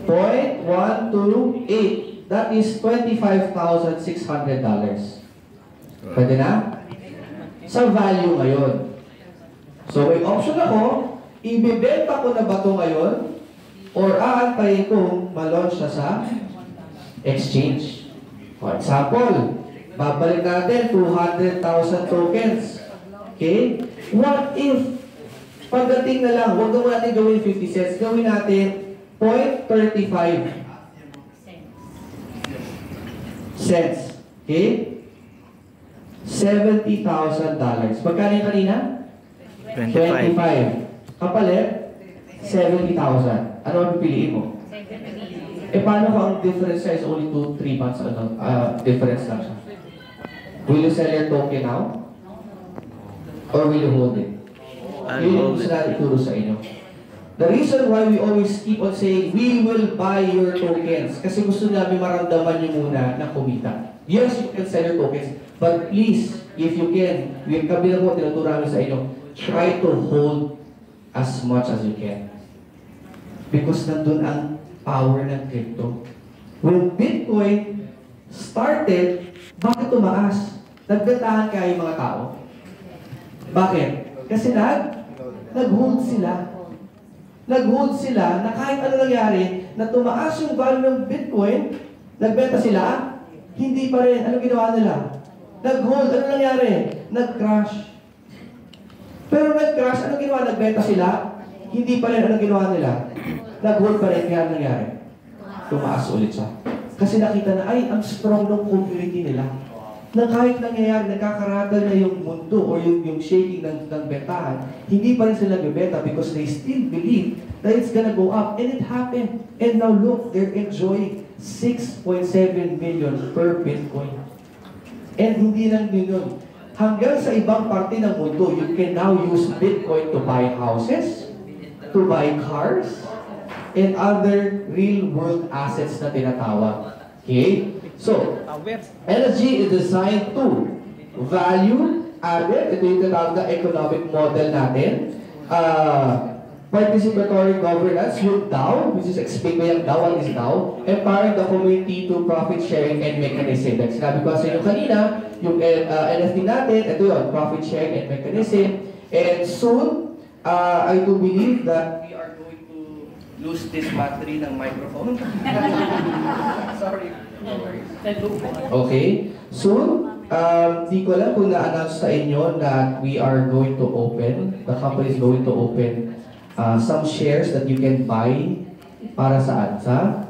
0.128. That is $25,600. Pwede na? Sa value ngayon. So may option ako, ibibenta ko na ba ito ngayon or aantayin kong ma-launch siya sa exchange. For example, babalik natin 200,000 tokens. Okay? What if pagdating na lang, huwag naman natin gawin 50 cents, gawin natin 0.35 cents. Okay? $70,000. Magkano yung kanina? 25. Kapalit? 70,000. Ano ang pipiliin mo? Eh, paano kung ang difference siya is only 2-3 months difference lang siya? Will you sell your token now? Or will you hold it? I'll Yun yung hold gusto it. natin ituro sa inyo. The reason why we always keep on saying, we will buy your tokens, kasi gusto namin maramdaman nyo muna na kumita. Yes, you can sell your tokens, but please, if you can, yung kabila mo, tinuturo namin sa inyo, try to hold as much as you can. Because nandun ang power ng crypto. When Bitcoin started, bakit tumaas? Nagbentahan kaya yung mga tao? Bakit? Kasi nag-hold sila. Nag-hold sila na kahit ano nangyari, na tumaas yung value ng Bitcoin, nagbenta sila, hindi pa rin. Ano ginawa nila? Nag-hold. Ano nangyari? Nag-crash. Pero nag-crash, ano ginawa? Nagbenta sila, hindi pa rin. Ano ginawa nila? Nag-hold pa rin. Kaya ano nangyari? Tumaas ulit siya. Kasi nakita na, ay, ang strong ng community nila. Na kahit nangyayari, nagkakaragal na yung mundo o yung shaking ng bentahan, hindi pa rin sila nagbebenta because they still believe that it's gonna go up. And it happened. And now look, they're enjoying 6.7 million per Bitcoin. And hindi lang din yun. Hanggang sa ibang parte ng mundo, you can now use Bitcoin to buy houses, to buy cars, and other real-world assets na tinatawag. Okay? So, LSG is designed to value added. Ito yung tinatawag na economic model natin. Participatory governance, yung DAO, which is explain mo yung DAO, what is DAO? Empowering the community to profit sharing and mechanism. Like sinabi ko sa inyo kanina, yung NFT natin, ito yun, profit sharing and mechanism. And soon, I do believe that we are going to lose this battery ng microphone. Sorry. Okay. Soon, di ko alam kung na-announce sa inyo that we are going to open, the company is going to open some shares that you can buy para saan? Sa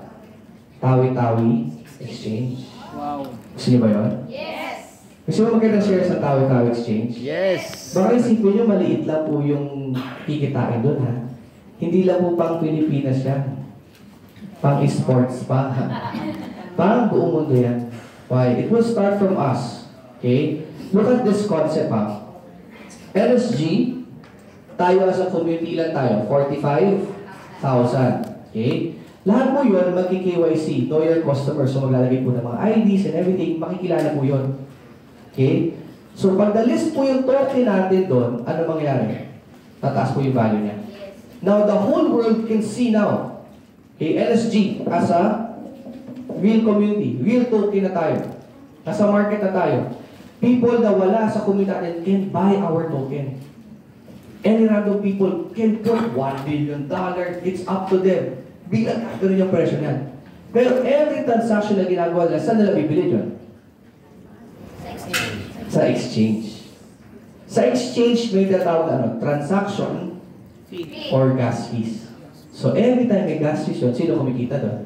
Tawi-Tawi Exchange. Wow. Gusto niyo ba yun? Yes! Gusto mo magkita shares sa Tawi-Tawi Exchange? Yes! Baka isipin nyo, maliit lang po yung kikitain doon, ha? Hindi lang po pang Pilipinas yan. Pang sports pa. Parang buong mundo yan. Why? It will start from us. Okay? Look at this concept, ha? LSG, tayo as a community, ilan tayo? 45,000. Okay? Lahat po yun, magki-KYC, know your customer. So maglalagay po ng mga IDs and everything, makikilala po yun. Okay? So pag na-list po yung token natin doon, ano mangyayari? Tataas po yung value niya. Now, the whole world can see now, okay, LSG as a real community, real token na tayo. Nasa market na tayo. People na wala sa community natin can buy our token. Any random people can put $1 billion. It's up to them. Bilang ganun yung presyo niyan. Pero every transaction na ginagawa nila, saan nila bibili yun? Sa exchange. Sa exchange, may tatawag na ano, transaction or gas fees. So every time may gas fees yun, sino kumikita doon?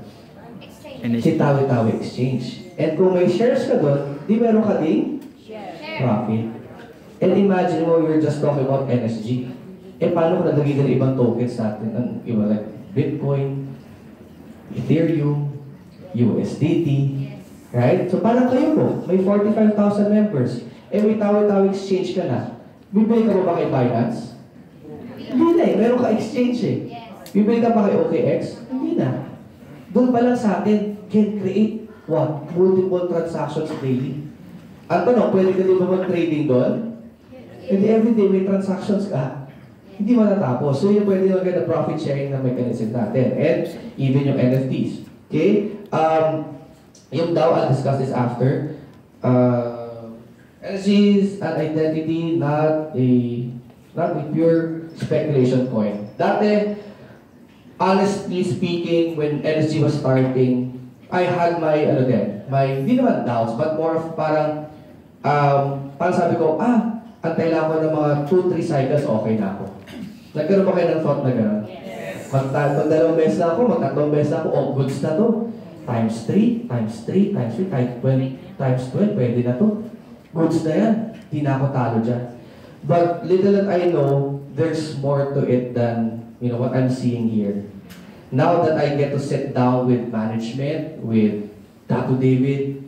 Si Tawi-Tawi Exchange. And kung may shares ka doon, di meron ka ding profit. And imagine mo, you're just talking about NSG. Eh paano kung nalagay ng ibang tokens natin? Ang iba like Bitcoin, Ethereum, USDT, right? So parang kayo po, may 45,000 members. Eh may Tawi-Tawi Exchange ka na. Bibili ka ba kay Binance? Hindi na eh, meron ka exchange eh. Bibili ka pa kay OKX? Hindi na. Doon pa lang sa atin, can create what? Multiple transactions daily. Ang tanong, pwede ka din ba mag-trading doon? And everyday may transactions ka. Hindi matatapos. So yun pwede mag na profit sharing na mechanism natin. And even yung NFTs. Okay? Yung DAO, I'll discuss this after. NFT is an identity, not a pure speculation coin. Dati, honestly speaking, when NSG was starting, I had my, hindi naman doubts, but more of parang sabi ko, antay lang ako ng mga 2-3 cycles, okay na ako. Nagkaroon ba kayo ng thought na gano'n? Yes. Magdalawang beses na ako, magtatlong beses na ako, goods na to. Times 3, times 3, times 3, times 12, pwede na to. Goods na yan, di na ako talo dyan. But little that I know, there's more to it than what I'm seeing here. Now that I get to sit down with management, with Tato David,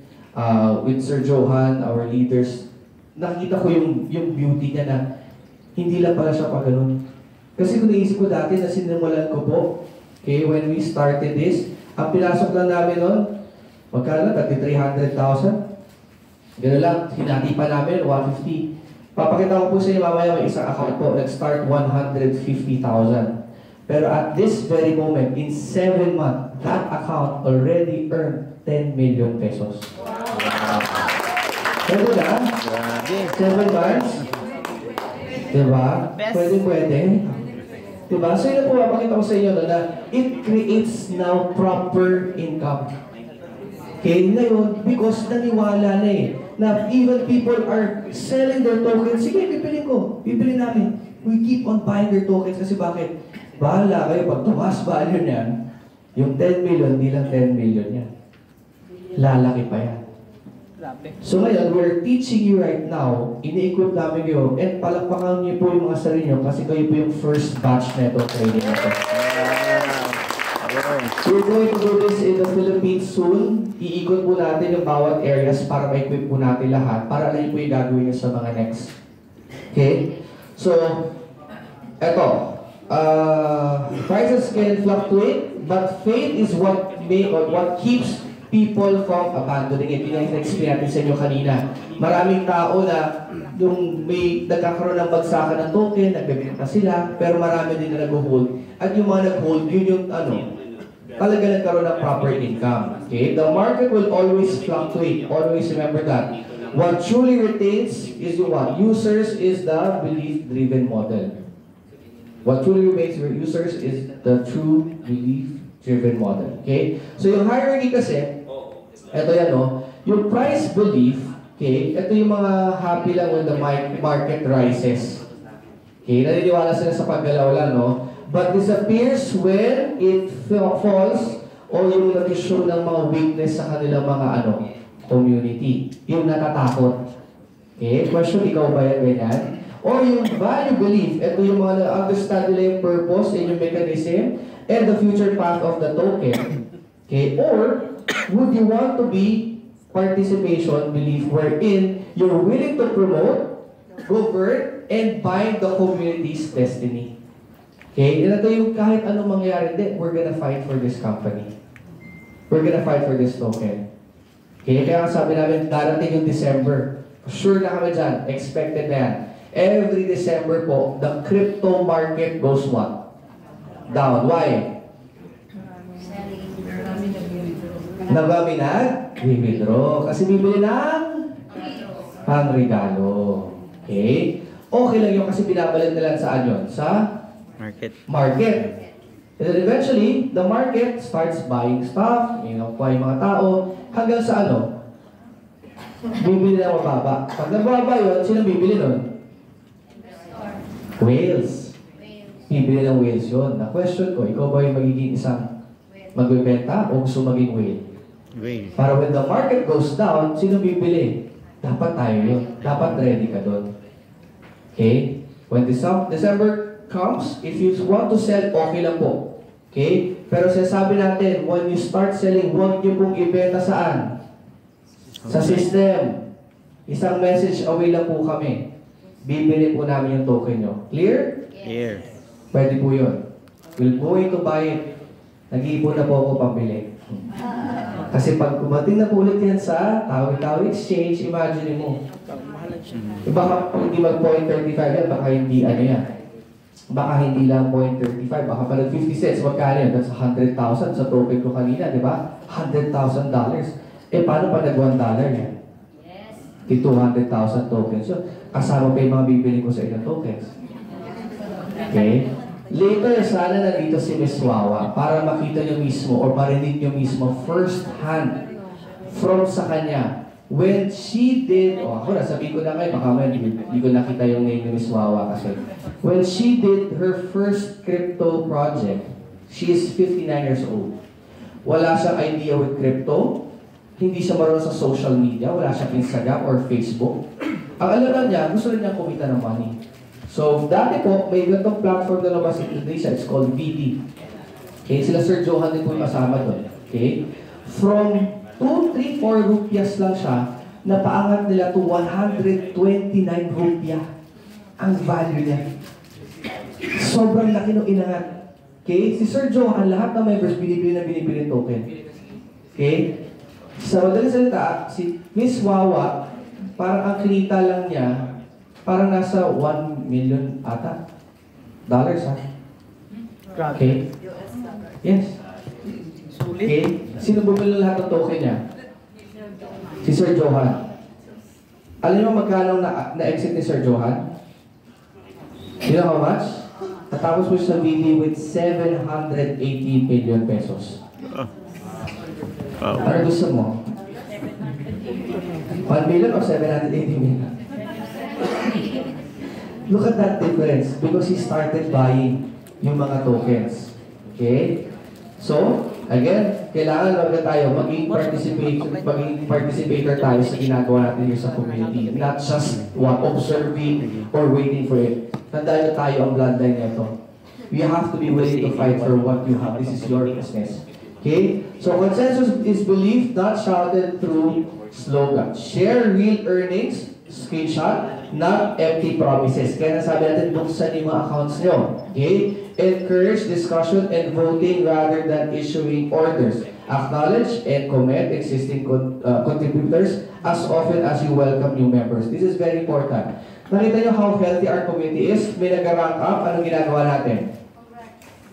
with Sir Johan, our leaders, nakita ko yung beauty niya na hindi lang pala siya pa ganun. Kasi kung naisip ko dati na sinimulan ko po, okay, when we started this, ang pinasok lang namin nun, magkano lang, 300,000. Gano'n lang, hinati pa namin, 150. Papakita ko po sa inyo mamaya may isang account po, nag-start 150,000. Pero at this very moment, in 7 months, that account already earned 10 million pesos. Wow! Pwede na? 7 months? Diba? Pwede. Diba? So yun po, mapakita ko sa inyo na it creates now proper income. Okay, ngayon, because naniwala na eh, na even people are selling their tokens, sige, bibili namin. We keep on buying their tokens kasi bakit? Bahala kayo, pag tumas value niyan, yung 10 million, di lang 10 million yan. Lalaki pa yan. So ngayon, we're teaching you right now, ini-equip namin kayo, and palakpakan niyo po yung mga sarili niyo kasi kayo po yung first batch na ito training na ito. We're going to do this in the Philippines soon. Iikot po natin yung bawat areas para ma-equip po natin lahat, para alam niyo po yung gagawin niyo sa mga next. Okay? So, eto. Prices can fluctuate, but faith is what keeps people from abandoning it. Yun ang explain natin sa inyo kanina. Maraming tao na yung may nagkakaroon ng bagsakan ng token, nagbebenta sila, pero marami din na nag-hold. At yung mga nag-hold, yun yung talaga nagkaroon ng proper income. Okay? The market will always fluctuate. Always remember that. What truly retains is what? Users is the belief-driven model. What truly remains for users is the true belief-driven model. Okay? So yung hierarchy kasi, ito yan yung price belief, okay, ito yung mga happy lang when the market rises. Okay, naniniwala sila sa paggalaw lang, but disappears when it falls o yung nag-show ng mga weakness sa kanilang mga community. Yung natatakot. Okay, question, ikaw ba yan, ganyan? Or yung value belief, ito yung mga na-understand nila yung purpose and yung mechanism and the future path of the token. Okay, or would you want to be participation belief wherein you're willing to promote, govern, and bind the community's destiny? Okay, ito yung kahit anong mangyari, we're gonna fight for this company. We're gonna fight for this token. Okay, kaya sabi namin, darating yung December. Sure na kami dyan, expected na yan. Every December po, the crypto market goes what? Down. Why? Nagami na? Withdraw. Kasi bibili ng pangregalo. Okay? Okay lang yun kasi binabalit nila saan yun? Sa market. And then eventually, the market starts buying stuff, buying mga tao, hanggang sa bibili na mababa. Pag nababa yun, sino bibili nun? Whales. Bibili ng whales yun. Na question ko, ikaw ba yung magiging isang magbebenta o gusto maging whale? Whale. Para when the market goes down, sino bibili? Dapat tayo yun. Dapat ready ka doon. Okay? When December comes, if you want to sell, okay lang po. Okay? Pero sasabi natin, when you start selling, huwag niyo pong ibenta saan? Sa system. Isang message away lang po kami. Bibili po namin yung token nyo. Clear? Here. Pwede po yun. We'll go to buy it. Nag-iipon na po ako pambili. Kasi pag kumating na po ulit yan sa Tawi-Tawi Exchange, imagine mo. Baka hindi mag-0.35 yan, baka hindi ano yan. Baka hindi lang 0.35, baka pala 50 cents. Magkano yan? That's 100,000 sa token ko kanina, di ba? $100,000. Paano pa nag $1 yan? Yes. Di 200,000 tokens. So, kasama pa yung mga bibili ko sa ilang tokens. Okay? Later, sana nandito si Miss Wawa para makita nyo mismo or marinig nyo mismo first hand from sa kanya. When she did, ako nasabihin ko na kayo, baka may hindi ko nakita yung name ni Miss Wawa kasi. When she did her first crypto project, she is 59 years old. Wala siyang idea with crypto, hindi siya marunong sa social media, wala siyang Instagram or Facebook. Ang alam niya, gusto rin niya kumita ng money. So, dati po, may ganitong platform na labas in Indonesia, it's called VT. Okay, sila Sir Johan din po yung kasama doon. Okay? From 2, 3, 4 rupias lang siya, napaangat nila to 129 rupiah ang value niya. Sobrang laki nung inangat. Okay? Si Sir Johan, lahat ng members, binibili na binibili token. Okay? Sa madaling salita, si Miss Wawa, parang ang kinita lang niya, parang nasa 1 million ata. Dollars, ha? Okay? Yes. Okay? Sino bumili lahat ng token niya? Si Sir Johan. Alam niyo magkano na-exit ni Sir Johan? You know how much? Natapos mo siya sa BD with 780 million pesos. Wow. Ano gusto mo? 1 million or 780 million? Look at that difference because he started buying yung mga tokens. Okay? So, again, kailangan lang tayo maging participator tayo sa ginagawa natin here sa community. Not just observing or waiting for it. Tandaan nyo tayo ang bloodline nito. We have to be willing to fight for what you have. This is your business. Okay? So, consensus is belief not shouted through slogan. Share real earnings, screenshot, not empty promises. Kaya nasabi natin, buksan yung mga accounts nyo. Okay? Encourage discussion and voting rather than issuing orders. Acknowledge and comment existing contributors as often as you welcome new members. This is very important. Nakita nyo how healthy our community is? May nag-rank up. Anong ginagawa natin?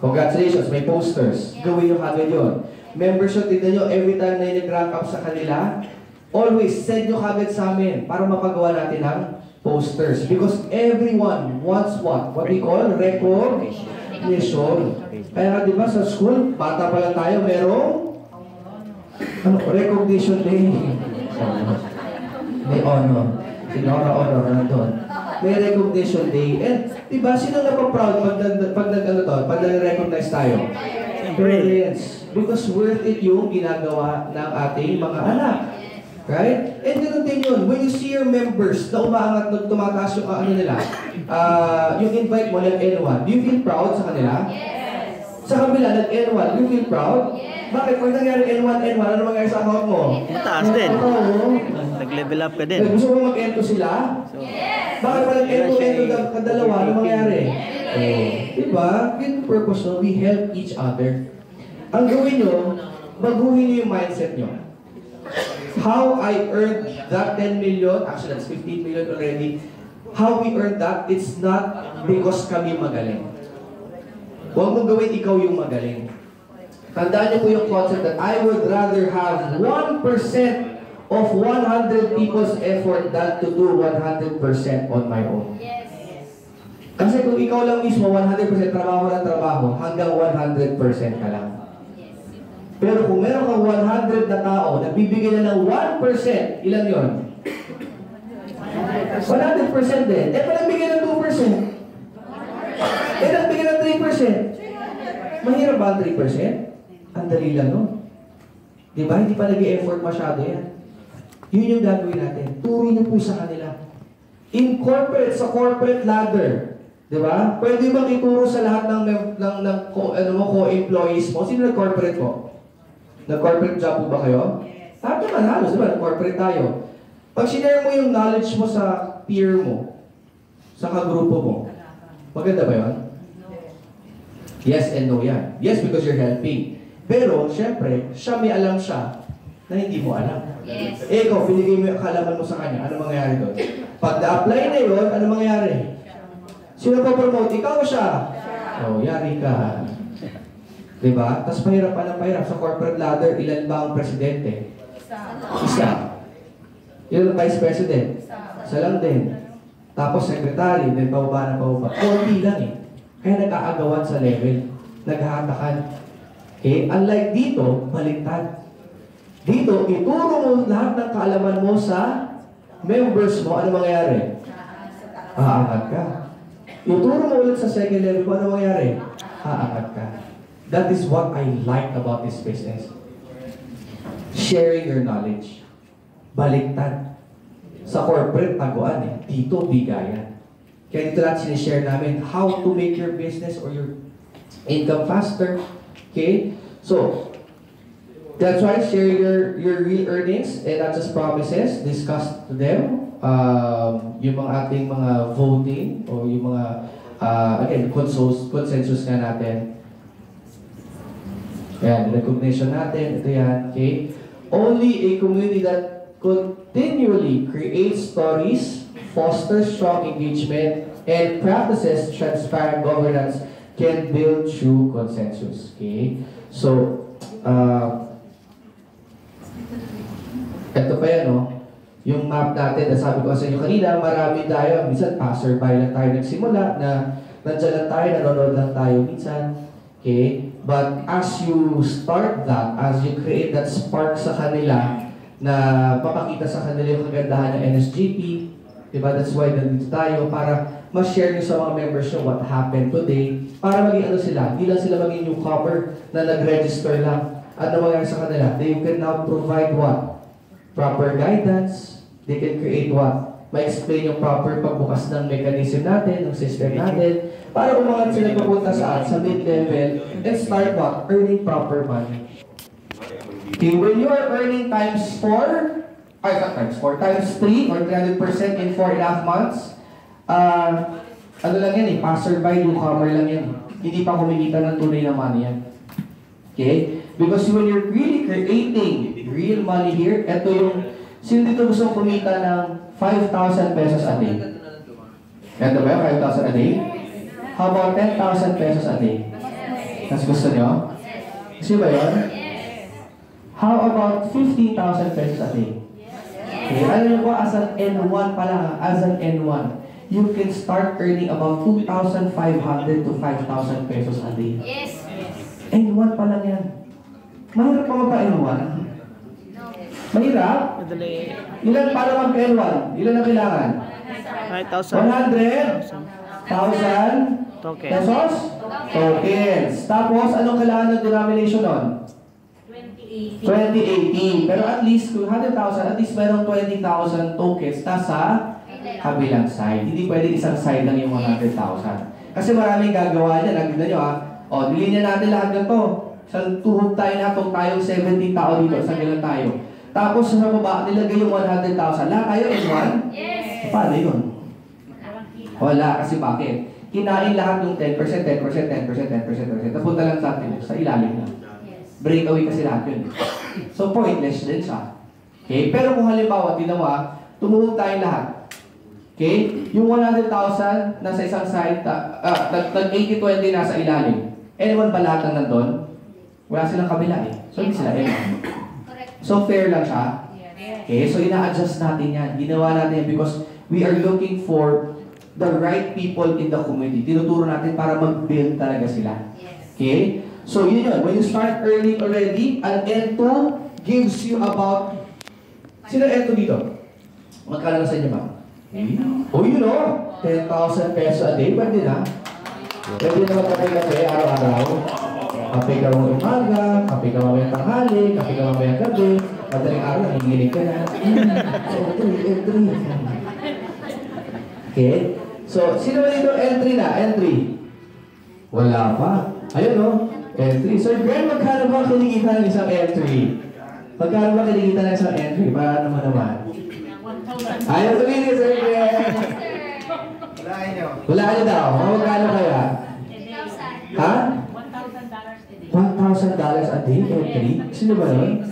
Congratulations, may posters. Gawin nyo kagad yun. Membership, tignan nyo, every time na yung nag-rank up sa kanila, always send nyo kagad sa amin para mapagawa natin ng posters. Because everyone wants what? What we call recognition. Kaya di ba sa school, bata pa lang tayo, merong recognition day. May honor. Honor na doon. May recognition day. And di ba, sino napaproud pag nag-recognize tayo? Parents. Because worth it yung ginagawa ng ating mga anak. Right? And ganoon din yun. When you see your members na umaangat, tumataas yung ano nila, yung invite mo, nag-N1, do you feel proud sa kanila? Yes. Sa kabila, nag-N1, do you feel proud? Yes. Bakit? Pag nangyari N1, ano mangyari sa account mo? Mataas din. Oo. Nag-level up ka din. Gusto mo mag-N2 sila? Yes. Bakit pag nag-N2 kadalawa, ano mangyari? Diba? Yun yung purpose no? We help each other. Ang gawin nyo, baguhin nyo yung mindset nyo. How I earned that 10 million, actually that's 15 million already. How we earned that, it's not because kami magaling. Huwag mong gawin ikaw yung magaling. Tandaan niyo po yung concept that I would rather have 1% of 100 people's effort than to do 100% on my own. Yes. Kasi kung ikaw lang mismo 100% trabaho ng trabaho, hanggang 100% ka lang. Pero kung meron kang 100 na tao, nagbibigay na ng 1%, ilan yun? 100% din. Pag nagbigay ng 2%, Mahirap ba ang 3%? Ang dali lang nun. Diba? Hindi pa nag-e-effort masyado yan. Yun yung gagawin natin. Turo niyo po sa kanila. Incorporate sa corporate ladder. Diba? Pwede bang ituro sa lahat co-employees mo? Sino nag-corporate mo? Nag-corporate job po ba kayo? Lahat naman halos, diba? Nag-corporate tayo. Pag sinare mo yung knowledge mo sa peer mo, sa kagrupo mo, maganda ba yun? Yes and no yan. Yes, because you're helping. Pero, syempre, siya may alam siya na hindi mo alam. Yes. Eh, ikaw, binigay mo yung kalaman mo sa kanya. Ano mangyayari doon? Pag na-apply na yun, ano mangyayari? Sino pa promote? Ikaw o siya? Oh, yari ka. Diba? Tapos pahirap pa ng pahirap. Sa corporate ladder, ilan ba ang presidente? Isa. Ilan ang vice president? Isa lang din. Tapos secretary, then pababa na pababa. Konti lang eh. Kaya nag-aagawan sa level. Naghahatakan. Okay? Unlike dito, baliktad. Dito, ituro mo lahat ng kaalaman mo sa members mo. Ano mangyayari? Aangat ka. Ituro mo ulit sa second level mo. Ano mangyayari? Aangat ka. That is what I like about this business. Sharing your knowledge. Baliktad. Sa corporate, taguan eh. Dito, bigayan. Kaya dito lahat sinishare namin how to make your business or your income faster. Okay? So, that's why share your real earnings and not just promises. Discuss to them yung mga ating mga voting o yung mga, again, consensus nga natin. Yan, recognition natin. Ito yan. Okay? Only a community that continually creates stories, fosters strong engagement, and practices transparent governance can build true consensus. Okay? So, ito pa yan, no? Yung map natin, nasabi ko sa inyo kanina, marami tayo. Minsan, passerby lang tayo nagsimula na nandiyan lang tayo, nanonood lang tayo minsan. Okay? But as you start that, as you create that spark sa kanila, na mapakita sa kanila yung kagandahan ng NSGP, diba? That's why nandito tayo, para ma-share nyo sa mga members nyo what happened today, para maging ano sila, hindi lang sila maging newcomer na nag-register lang. Ano mangyari sa kanila? They can now provide what? Proper guidance. They can create what? Ma-explain yung proper pagbukas ng mechanism natin, ng system natin, para umangat sila papunta sa mid-level and start what? Earning proper money. Okay, when you are earning times 4, times 3 or 300% in 4.5 months, ano lang yan eh, passerby, newcomer lang yan. Hindi pa kumikita ng tunay na money yan. Okay? Because when you're really creating real money here, eto yung, sino dito gusto kumita ng 5,000 pesos a day? Eto ba yung 5,000 a day? How about 10,000 pesos a day? Mas gusto nyo? Gusto ba yun? How about 50,000 pesos a day? Okay, alam niyo po, as an N1 pa lang, as an N1, you can start earning about 2,500 to 5,000 pesos a day. Yes. N1 pa lang yan. Mahirap pa magpa-N1? Mahirap? Madali. Ilan para magpa-N1? Ilan ang kailangan? 100,000 Token. pesos? Tokens. Tapos, anong kailangan ng denomination nun? 2018. Pero at least, kung 100,000, at least merong 20,000 tokens na sa kabilang side. Hindi pwede isang side lang yung 100,000. Kasi maraming gagawa niya. Nagignan nyo o, nilinya natin lahat ng to. Isang tuhog tayo na itong tayong 70 tao dito. Isang ilan tayo. Tapos sa baba, nilagay yung 100,000. Lahat tayo in one? Yes. Paano yun? Wala. Kasi bakit? Kinain lahat ng 10%, 10%, 10%, 10%, 10%. Napunta lang sa atin. Sa ilalim lang. Breakaway kasi lahat yun. So, pointless din siya. Okay? Pero kung halimbawa, tinawa, tumuhog tayong lahat. Okay? Yung 100,000 nasa isang side, nag-80-20 nasa ilalim. Anyone ba lahat ng nandun? Wala silang kabila eh. So, hindi sila anyone. So, fair lang siya. Okay? So, ina-adjust natin yan. Ginawa natin yan because we are looking for the right people in the community. Tinuturo natin para mag-build talaga sila. Okay? So, yun yun. When you start earning already, an N2 gives you about... Sino N2 dito? Magkano na sa inyo ba? Oh, you know, 10,000 pesos a day. Pwede na. Pwede naman kape-kape araw-araw. Kape ka mong umaga, kape ka mamayang tanghali, kape ka mamayang gabi. Madaling araw, nanginginig ka na. Entry. Okay? So, sino ba dito entry na? Entry. Wala pa. Ayun no? Entry. So, Gwen, magkano ba kinikita ng isang entry? Magkano ba kinikita ng isang entry? Para naman. Ayaw sabihin ni Sir Gwen. Wala nyo daw. Magkano kaya? Ha? $1,000 a day, entry? Sino ba yun?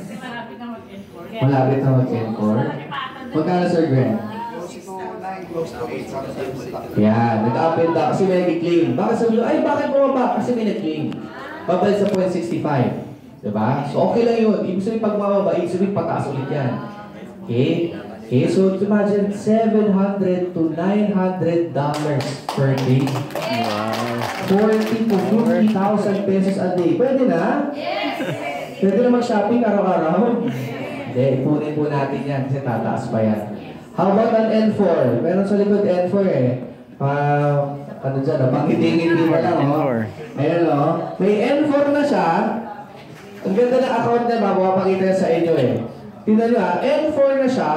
Malapit na mag-encore. Magkano, Sir Gwen? Yan, nag-up-and down kasi may nag-claim. Bakit sabi nyo, ay bakit bumaba? Kasi may nag-claim. Babalik sa 0.65. Diba? So okay lang yun. Ibig sabihin pag mababa, ibig sabihin pataas ulit yan. Okay? Okay, so imagine $700 to $900 per day. Wow. 40 to 50,000 pesos a day. Pwede na? Yes! Pwede na mag-shopping araw-araw? Hindi, punin po natin yan kasi tataas pa yan. How about an N4? Meron sa likod N4 eh. Ano dyan, napangiti-ngiti mo lang oh. Ayan oh. May N4 na siya. Ang ganda ng account niya, mapapakita sa inyo eh. Tingnan nyo N4 na siya.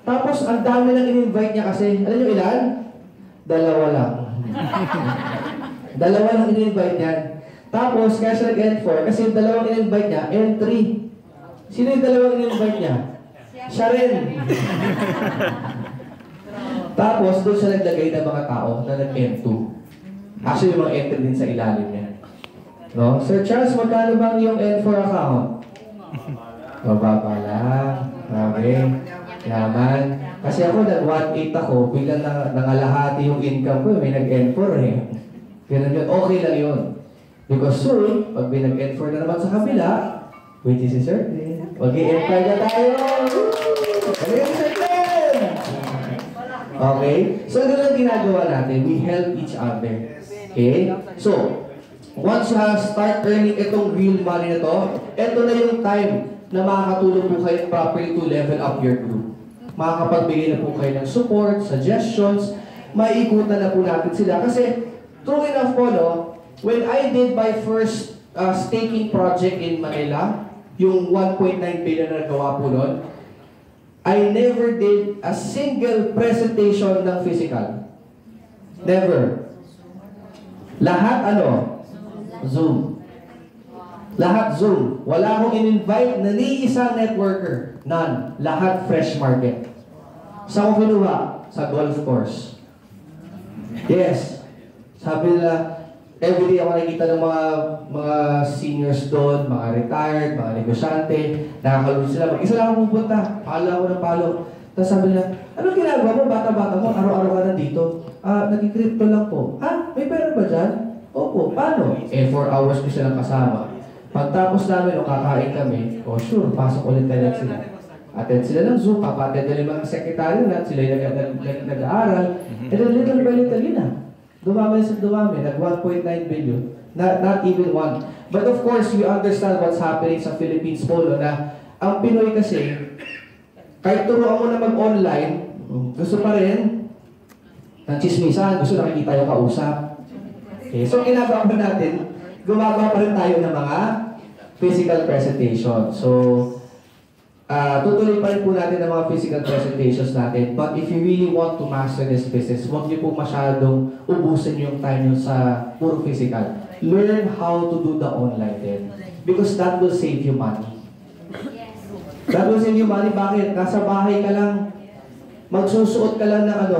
Tapos ang dami nang in-invite niya kasi. Alam nyo ilan? 2 lang. 2 lang in-invite niya. Tapos, kaya siya nag-N4 kasi yung 2 in-invite niya, N3. Sino yung 2 in-invite niya? Siya rin. Tapos, doon siya naglagay ng mga tao na nag-N2. Actually, yung mga N3 din sa ilalim niya. No? Sir Charles, magkano bang yung N4 account? Mababa lang. Grabe. Yaman. Kasi ako, nag-1.8 ako, biglang nangalahati yung income ko, may nag-N4 eh. Ganun yun. Okay lang yun. Because soon, pag may nag-N4 na naman sa kabila, which is si Sir Glenn, mag-i-N5 na tayo! Ano Sir Glenn? Okay? So, ano lang ginagawa natin? We help each other. Okay? So, once you start earning itong real money na to, ito na yung time na makakatulong po kayo properly to level up your group. Makakapagbigay na po kayo ng support, suggestions, maiikutan na po natin sila. Kasi, true enough po, no, when I did my first staking project in Manila, yung 1.9 billion na nagawa po nun, I never did a single presentation ng physical. Never. Lahat ano? Zoom. Lahat Zoom. Wala akong in-invite na ni isang networker. None. Lahat fresh market. Saan ko kinuha? Sa golf course. Yes. Sabi nila, everyday ako nakikita ng mga seniors doon, mga retired, mga negosyante, nakakalunod sila. Mag-isa lang ako pupunta. Palo ako ng palo. Tapos sabi nila, anong ginagawa mo? Bata-bata mo, araw-araw ka nandito. Nag-crypto lang po. Ha? May pera ba dyan? Opo. Paano? 4 hours ko silang kasama. Pagtapos namin, kakain kami, sure, pasok ulit tayo sila. Attend sila ng Zoom, papatend na yung mga sekretaryo na, sila yung nag-aaral. And then little by little yun na. Dumami, nag 1.9 billion. Not even one. But of course, you understand what's happening sa Philippines po, no, na ang Pinoy kasi, kahit turuan mo na mag-online, gusto pa rin ng chismisan, gusto nakikita yung kausap. Okay, so ginagawa pa natin, gumagawa pa rin tayo ng mga physical presentation. So, tutuloy pa rin po natin ng mga physical presentations natin. But if you really want to master this business, huwag niyo po masyadong ubusin yung time nyo sa puro physical. Learn how to do the online then. Because that will save you money. That will save you money. Bakit? Nasa bahay ka lang. Magsusuot ka lang ng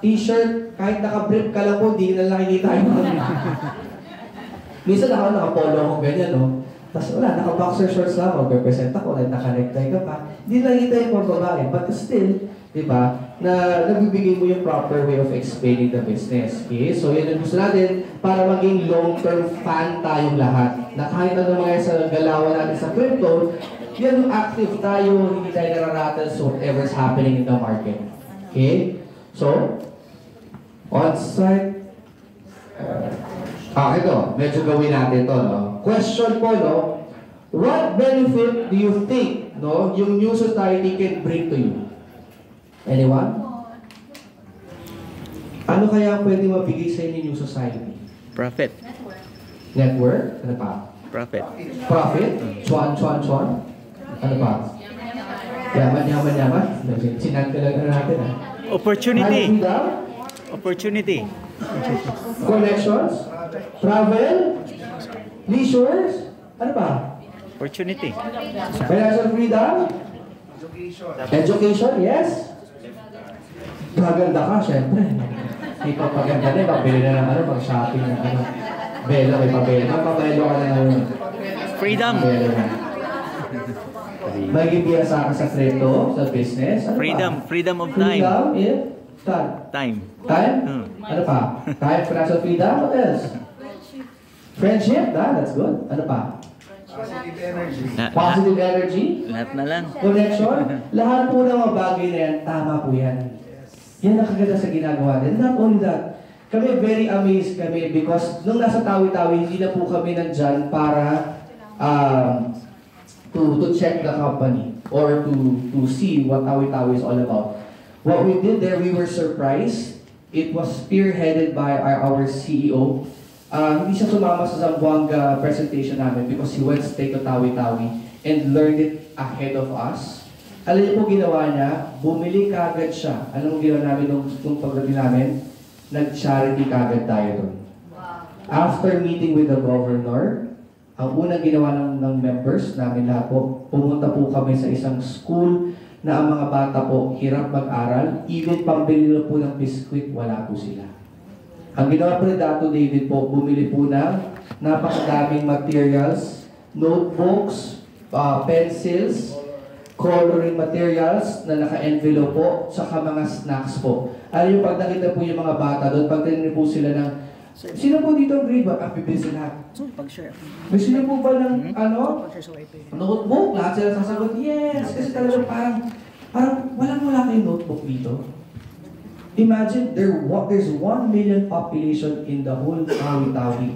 t-shirt, kahit naka-brief ka lang po, di na lang nakikita yung minsan naka-polo ako ganyan, no? Tapos wala, naka-boxer shorts lang ako, represent ako, naka-necktie ka pa. Hindi lang kita yung babae, but still, di ba, na nagbibigay mo yung proper way of explaining the business. Okay? So yan ang gusto natin para maging long-term fan tayong lahat. Na kahit ano mga sa galawan natin sa crypto, yan yung active tayo, hindi tayo nararattle so whatever's happening in the market. Okay? So, on-site, ito, medyo gawin natin ito, no? Question po, no? What benefit do you think, no, yung new society can bring to you? Anyone? Ano kaya pwede mabigay sa inyo new society? Profit. Network. Ano pa? Profit. Profit. Chuan. Ano pa? Yaman. Sinag talaga natin ah. Opportunity. High freedom. Opportunity. Connections. Travel. Leisures. Ano pa? Opportunity. Financial freedom. Education, yes. Gaganda ka, syempre. May pagpaganda na, pabili na ng ano, pag-shopping ng ano. Belo, may pabelo. Magpabelo ka na ng Freedom. belo na. Magiging sa akin sa crypto, sa business. Ano Freedom. pa? Freedom of time. Freedom in time. Time. Time? Hmm. Ano pa? Time, financial freedom, what else? Friendship, that's good. Ano pa? Positive energy. Positive energy. Lahat na lang. Connection. Lahat po ng mga bagay na yan, tama po yan. Yan ang kaganda sa ginagawa din. Not only that, kami very amazed kami because nung nasa Tawi-Tawi, hindi na po kami nandyan para to check the company or to see what Tawi-Tawi is all about. What we did there, we were surprised. It was spearheaded by our CEO. Hindi siya sumama sa Zamboanga presentation namin because he went straight to Tawi-Tawi and learned it ahead of us. Alam niyo po ginawa niya, bumili kagad siya. Anong ginawa namin nung pagdating namin? Nag-charity kagad tayo doon. After meeting with the governor, ang unang ginawa ng members namin lahat po, pumunta po kami sa isang school na ang mga bata po hirap mag-aral, even pambili na po ng biskwit, wala po sila. Ang ginawa po ni Dato David po, bumili po ng napakadaming materials, notebooks, pencils, coloring materials na naka-envelope po, saka mga snacks po. Alam yung pag nakita po yung mga bata doon, pag tinanong po sila ng, sino po dito ang grade ba? Bibili sila. May sino po ba ng, notebook? Lahat sila sasagot, yes. Kasi talagang parang wala kayong notebook dito. Imagine, there's 1 million population in the whole Tawi-Tawi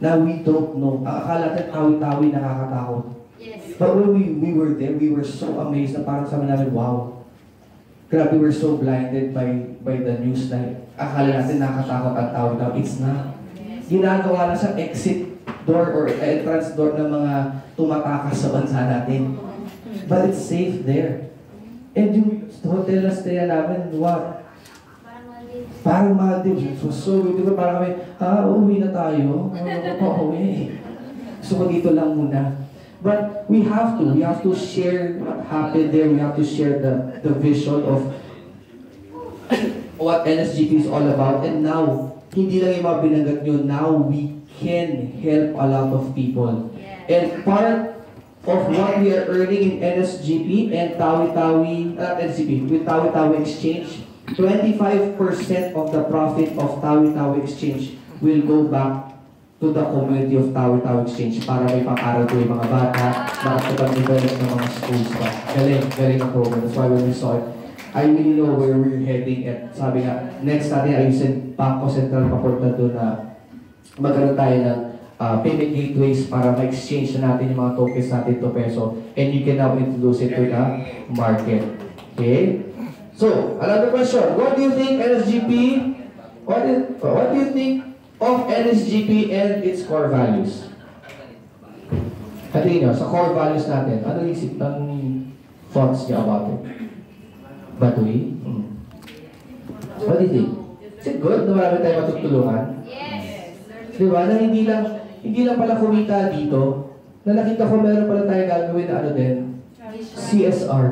na we don't know. Ang akala natin Tawi-Tawi nakakatakot. Yes. But when we were there, we were so amazed na parang sabi namin, wow. Grabe, we were so blinded by the news na akala natin nakakatakot ang Tawi-Tawi. It's not. Ginagawa na siyang exit door or entrance door ng mga tumatakas sa bansa natin. But it's safe there. And yung hotel na stay namin, what? Parang Maldives. So beautiful. Parang kami, uuwi na tayo. Pauwi. So dito lang muna. But we have to share what happened there. We have to share the vision of what NSGP is all about. And now, hindi lang yung mga binanggit nyo, now we can help a lot of people. And part of what we are earning in NSGP and Tawi-Tawi, NSGP, with Tawi-Tawi Exchange, 25% of the profit of Tawi-Tawi Exchange will go back to the community of Tawi-Tawi Exchange para may pang-aral ko yung mga bata, makapag-develop ng mga schools pa. Galing ang program. That's why when we saw it, I really know where we're heading at sabi nga, next natin ayusin Bangko Sentral papunta doon na magkaroon tayo ng payment gateways para ma-exchange na natin yung mga tokens natin to peso and you can now introduce it to the market. Okay? So, another question. What do you think NSGP, what do you think of NSGP and its core values? Tingin nyo, sa core values natin, ano ang thoughts niya about it? Batuy? What do you think? Is it good na marami tayo matutulungan? Yes. Diba? Na hindi lang pala kumita dito, na nakita ko meron pala tayo gagawin na ano din, CSR.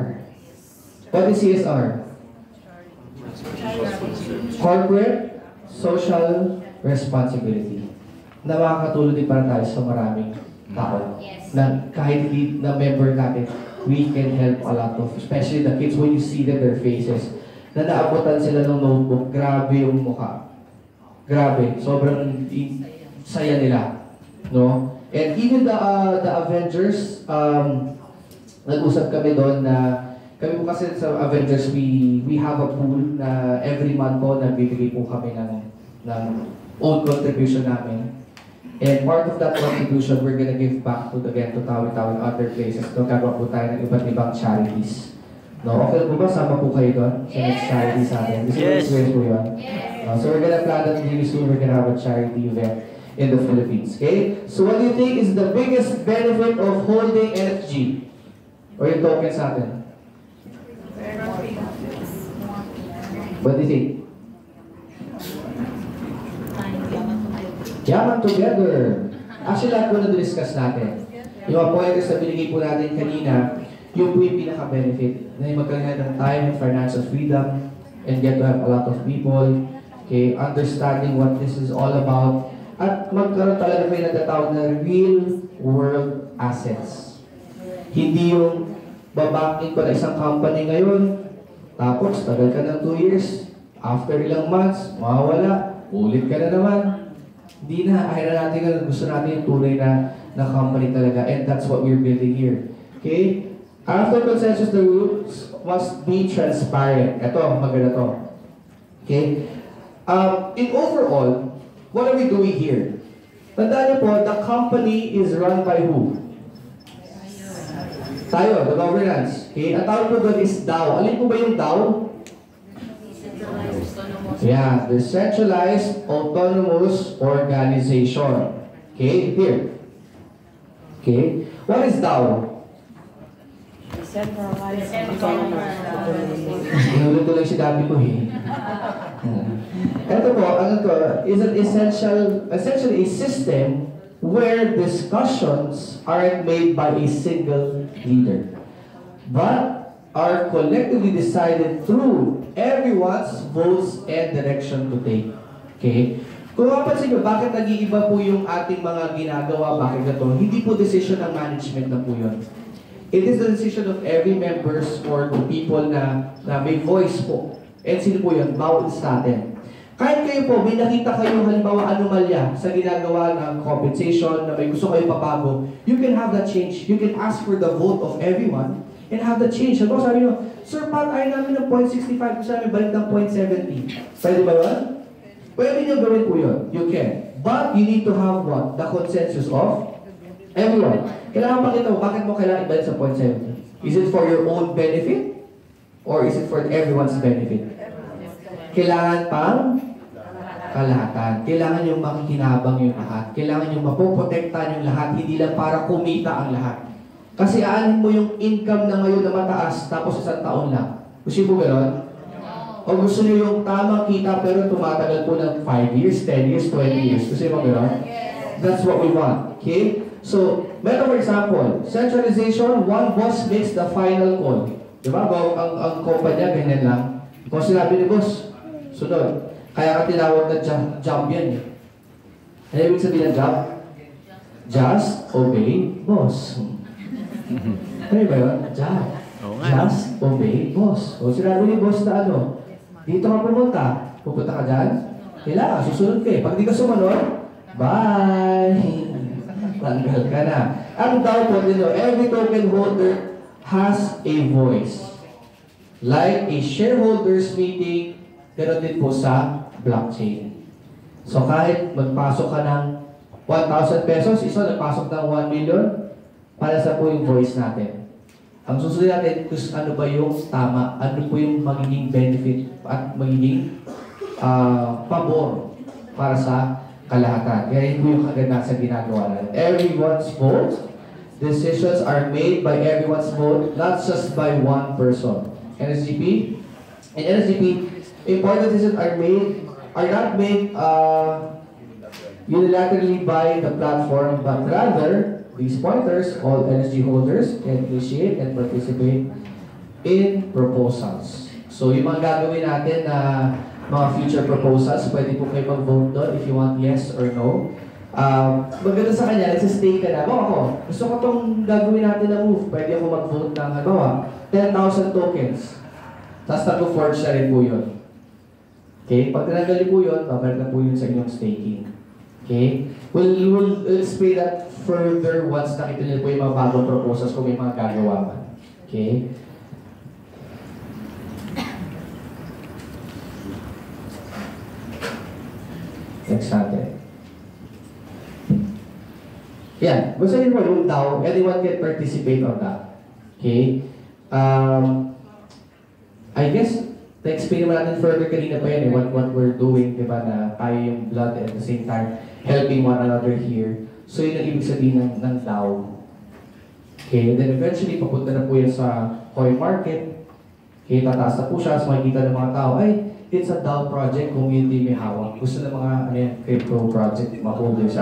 What is CSR? Corporate Social Responsibility. Na makakatulong din para tayo sa maraming tao. Yes. Na kahit hindi na member natin, we can help a lot of, especially the kids, when you see them, their faces, na naabutan sila ng notebook, grabe yung mukha. Grabe, sobrang saya nila. No? And even the Avengers, nag-usap kami doon na kami po kasi sa Avengers, we have a pool na every month po nagbibigay po kami ng own contribution namin. And part of that contribution, we're gonna give back to Tawi-Tawi and other places. Gagawa po tayo ng iba't ibang charities. No? Okay po ba? Sama po kayo doon sa next charity sa atin. Gusto mo experience po yun? Yes. So we're gonna plan that really soon. We're gonna have a charity event in the Philippines. Okay? So what do you think is the biggest benefit of holding NFG? Or yung tokens natin? What do you think? Yaman together. Actually, lahat po na-discuss natin. Yung mga pointers na binigay po natin kanina, yung po yung pinaka-benefit na yung magkaroon ng time and financial freedom and get to have a lot of people, okay, understanding what this is all about, at magkaroon talaga kayo natatawag na real world assets. Hindi yung babaking ko na isang company ngayon, tapos tagal ka ng 2 years, after ilang months, mawawala, ulit ka na naman. Hindi na, ayaw natin nga, gusto natin yung tunay na company talaga, and that's what we're building here. Okay? After consensus, the rules must be transparent. Ito, maganda to. Okay? In overall, what are we doing here? Tandaan niyo po, the company is run by who? Tayo, the governance. Okay? Ang tawag po doon is DAO. Alin po ba yung DAO? Yeah, Decentralized Autonomous Organization. Okay, here. Okay, what is DAO? Inulit ko lang si dami ko eh. Ito po, ano to, is an essentially a system where discussions aren't made by a single leader, but are collectively decided through everyone's votes and direction to take. Okay? Kung mapansin nyo, bakit nag-iiba po yung ating mga ginagawa, bakit ito? Hindi po decision ng management na po yun. It is the decision of every members or the people na may voice po. And sino po yun? Bawat sa atin. Kahit kayo po, may nakita kayong halimbawa anomalya sa ginagawa ng compensation, na may gusto kayo papago, you can have that change. You can ask for the vote of everyone and have the change. Halimbawa sabi nyo, Sir Pat, ayaw namin ng 0.65, gusto namin balik ng 0.70. Pwede ba yun? Pwede nyo gawin po yun. You can. But you need to have what? The consensus of everyone. Kailangan makita mo, bakit mo kailangan ibalik sa 0.70? Is it for your own benefit? Or is it for everyone's benefit? Kailangan pang kalahatan. Kailangan yung makikinabang yung lahat. Kailangan yung mapoprotektahan yung lahat. Hindi lang para kumita ang lahat. Kasi aanin mo yung income na ngayon na mataas, tapos isang taon lang. Gusto mo gano'n? O gusto niyo yung tamang kita pero tumatagal po ng 5 years, 10 years, 20 years. Gusto mo gano'n? That's what we want. Okay? So, for example, centralization, one boss makes the final call. Diba? Ang kumpanya, ganyan lang. Kung sinabi ni boss, sunod. Kaya ka tinawag na job yan eh. Ano ibig sabihin ng job? Just obey boss. Ano ba yun? Job. Just obey boss. O sinabi ni boss na ano, dito ka pumunta. Pupunta ka dyan? Kailangan, susunod ka eh. Pag di ka sumunod, bye! Tanggal ka na. Ang DAO po nito, every token holder has a voice. Like a shareholders meeting, pero din po sa blockchain. So kahit magpasok ka ng 1,000 pesos, isa nagpasok ng 1 million, para sa po yung voice natin. Ang susunod natin, kung ano ba yung tama, ano po yung magiging benefit at magiging pabor para sa kalahatan. Kaya yun po yung kaganda sa ginagawa natin. Everyone's vote, decisions are made by everyone's vote, not just by one person. NSGP? In NSGP, important decisions are not made unilaterally by the platform, but rather, these pointers, all NSG holders, can initiate and participate in proposals. So, yung mga gagawin natin na mga future proposals, pwede po kayo mag-vote doon if you want yes or no. Maganda sa kanya, nagsistay ka na. Ako, gusto ko itong gagawin natin na move. Pwede ako mag-vote ng, 10,000 tokens. Tapos nag-forge na rin po yun. Okay? Pag tinanggal po yun, babalik na po yun sa inyong staking. Okay? We'll explain that further once nakita niyo po yung mga bagong proposals kung may mga gagawa man. Okay? Next natin. Yan. Basta yun po yung DAO. Anyone can participate on that. Okay? I guess, Na-explain naman natin further kanina pa yan what we're doing, di ba, na tayo yung blood at the same time helping one another here. So yun ang ibig sabihin ng DAO. Okay, and then eventually papunta na po yan sa coin market. Okay, tataas na po siya, so makikita ng mga tao, ay, it's a DAO project, community may hawak. Gusto ng mga crypto project, mga holders,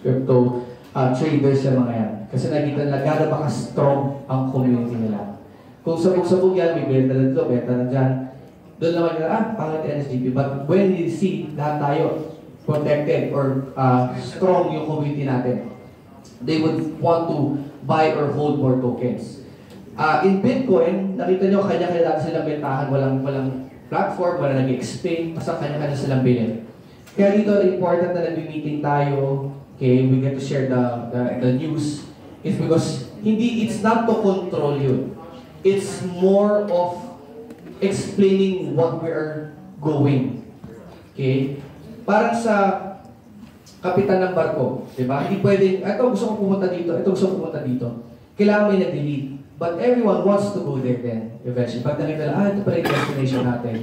crypto traders yung mga yan. Kasi nakikita nila gano'n baka strong ang community nila. Kung sabog-sabog yan, may benta na dito, benta na dyan, doon naman nila, pangit NSGP. But when you see lahat tayo protected or strong yung community natin, they would want to buy or hold more tokens. In Bitcoin, nakita nyo, kanya-kanya silang bentahan, walang platform, wala nag-explain, basta kanya-kanya silang bilhin. Kaya dito, important na nag-meeting tayo, okay, we get to share the news, is because it's not to control you. It's more of explaining what we are going. Okay? Parang sa kapitan ng barko, di ba? Hindi pwedeng, ito gusto ko pumunta dito, ito gusto ko pumunta dito. Kailangan may nag-delete. But everyone wants to go there then, eventually. Pag nakita lang, ito pala yung destination natin.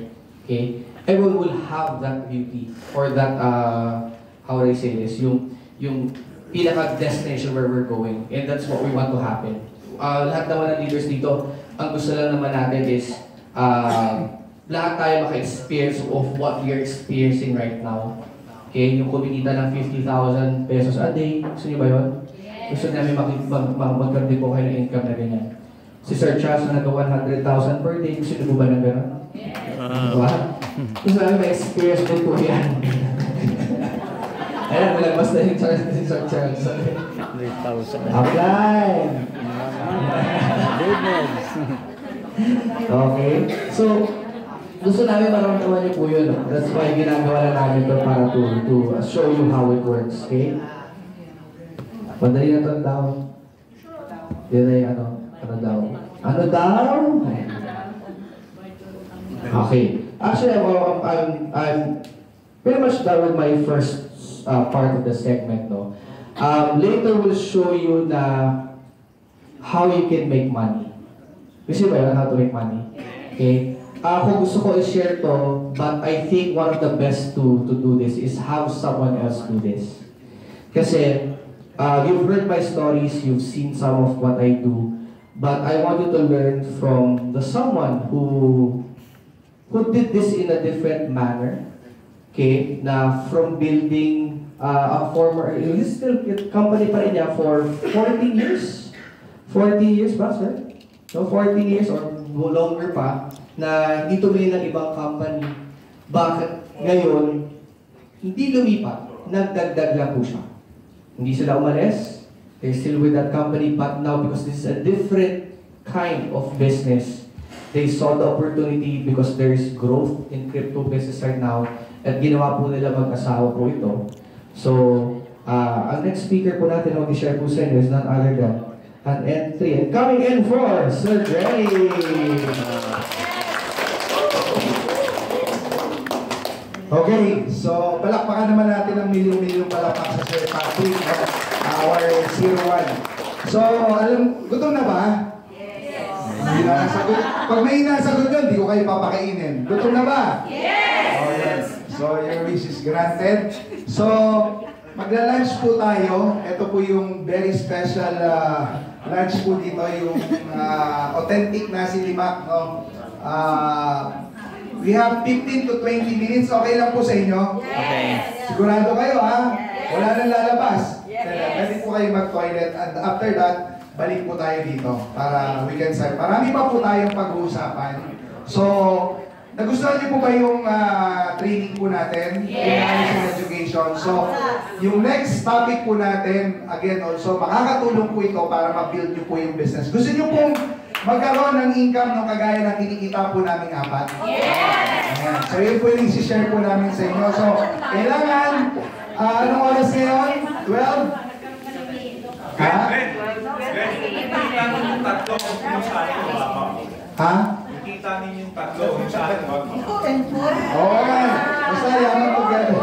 Okay? Everyone will have that beauty, or that, how would I say this, yung pinaka-destination where we're going. And that's what we want to happen. Lahat naman ng leaders dito, ang gusto lang naman natin is, lahat tayo maka-experience of what we are experiencing right now. Okay? Yung kumikita ng 50,000 pesos a day, gusto niyo ba yun? Gusto namin magkaroon din po kayo ng income na ganyan. Si Sir Charles na nag-100,000 per day, gusto niyo po ba ng gano'n? Diba? Gusto namin ma-experience din po yan. Ayan, malabas na yung si Sir Charles. 100,000. Apply! Okay? So, gusto namin maramdaman niyo po yun. That's why ginagawa na namin ito para to show you how it works. Okay? Madali na ito ang daw. Yan ay ano daw? Ano daw? Okay. Actually, I'm pretty much done with my first part of the segment, no? Later, we'll show you how you can make money. Gusto ba yun, how to make money? Okay? Kung gusto ko i-share to, but I think one of the best to do this is have someone else do this. Kasi, you've heard my stories, you've seen some of what I do, but I want you to learn from the someone who did this in a different manner. Okay? Na from building a former, he's still company pa rin niya for 14 years? 14 years ba, sir? No, 14 years or longer pa, na hindi tumili ng ibang company. Bakit ngayon, hindi lumipat, nagdagdag lang po siya. Hindi sila umalis, they're still with that company, but now because this is a different kind of business, they saw the opportunity because there is growth in crypto business right now, at ginawa po nila mag-asawa po ito. So, ang next speaker po natin na mag-share po sa inyo is none other than an entry. And coming in for Sir Dre! Okay, so palakpakan naman natin ang milyong-milyong palakpak sa Sir Patrick, our 01. So, gutom na ba? Yes. Hindi na nasagot. Pag may nasagot yun, di ko kayo papakainin. Gutom na ba? Yes. Oh, yes. So, your wish is granted. So, magla-lunch po tayo. Ito po yung very special lunch po dito, yung authentic na silimak, no? We have 15 to 20 minutes. Okay lang po sa inyo? Okay. Sigurado kayo, ha? Wala nang lalabas. Yes. Pwede po kayo mag-toilet. And after that, balik po tayo dito para we can start. Marami pa po tayong pag-uusapan. So, nagustuhan niyo po ba yung training po natin? Yes. Education. So, yung next topic po natin, again also, makakatulong po ito para ma-build niyo po yung business. Gusto niyo pong magkaroon ng income ng kagaya ng kinikita po namin apat? Yes. Ayan. So, yun po yung isi-share po namin sa inyo. So, kailangan, anong oras ngayon? 12? Ha? Ha? Kita ninyong tatlo, yung sa akin, wag mo. Okay. Basta yaman together.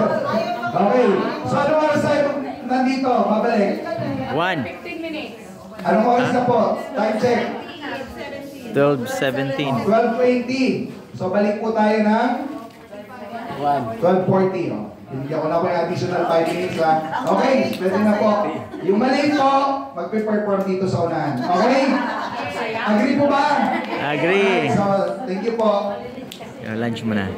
Okay. So, anong oras tayo nandito? Mabalik. 1. Anong oras na po? Time check. 12:17. 12:20. So balik po tayo ng 12:40. Oh. Hindi ako na po yung additional 5 minutes ha. Okay, pwede na po. Yung mali po, magpe-perform dito sa unahan. Okay? Agree po ba? Agree. So, thank you po. Lunch mo na.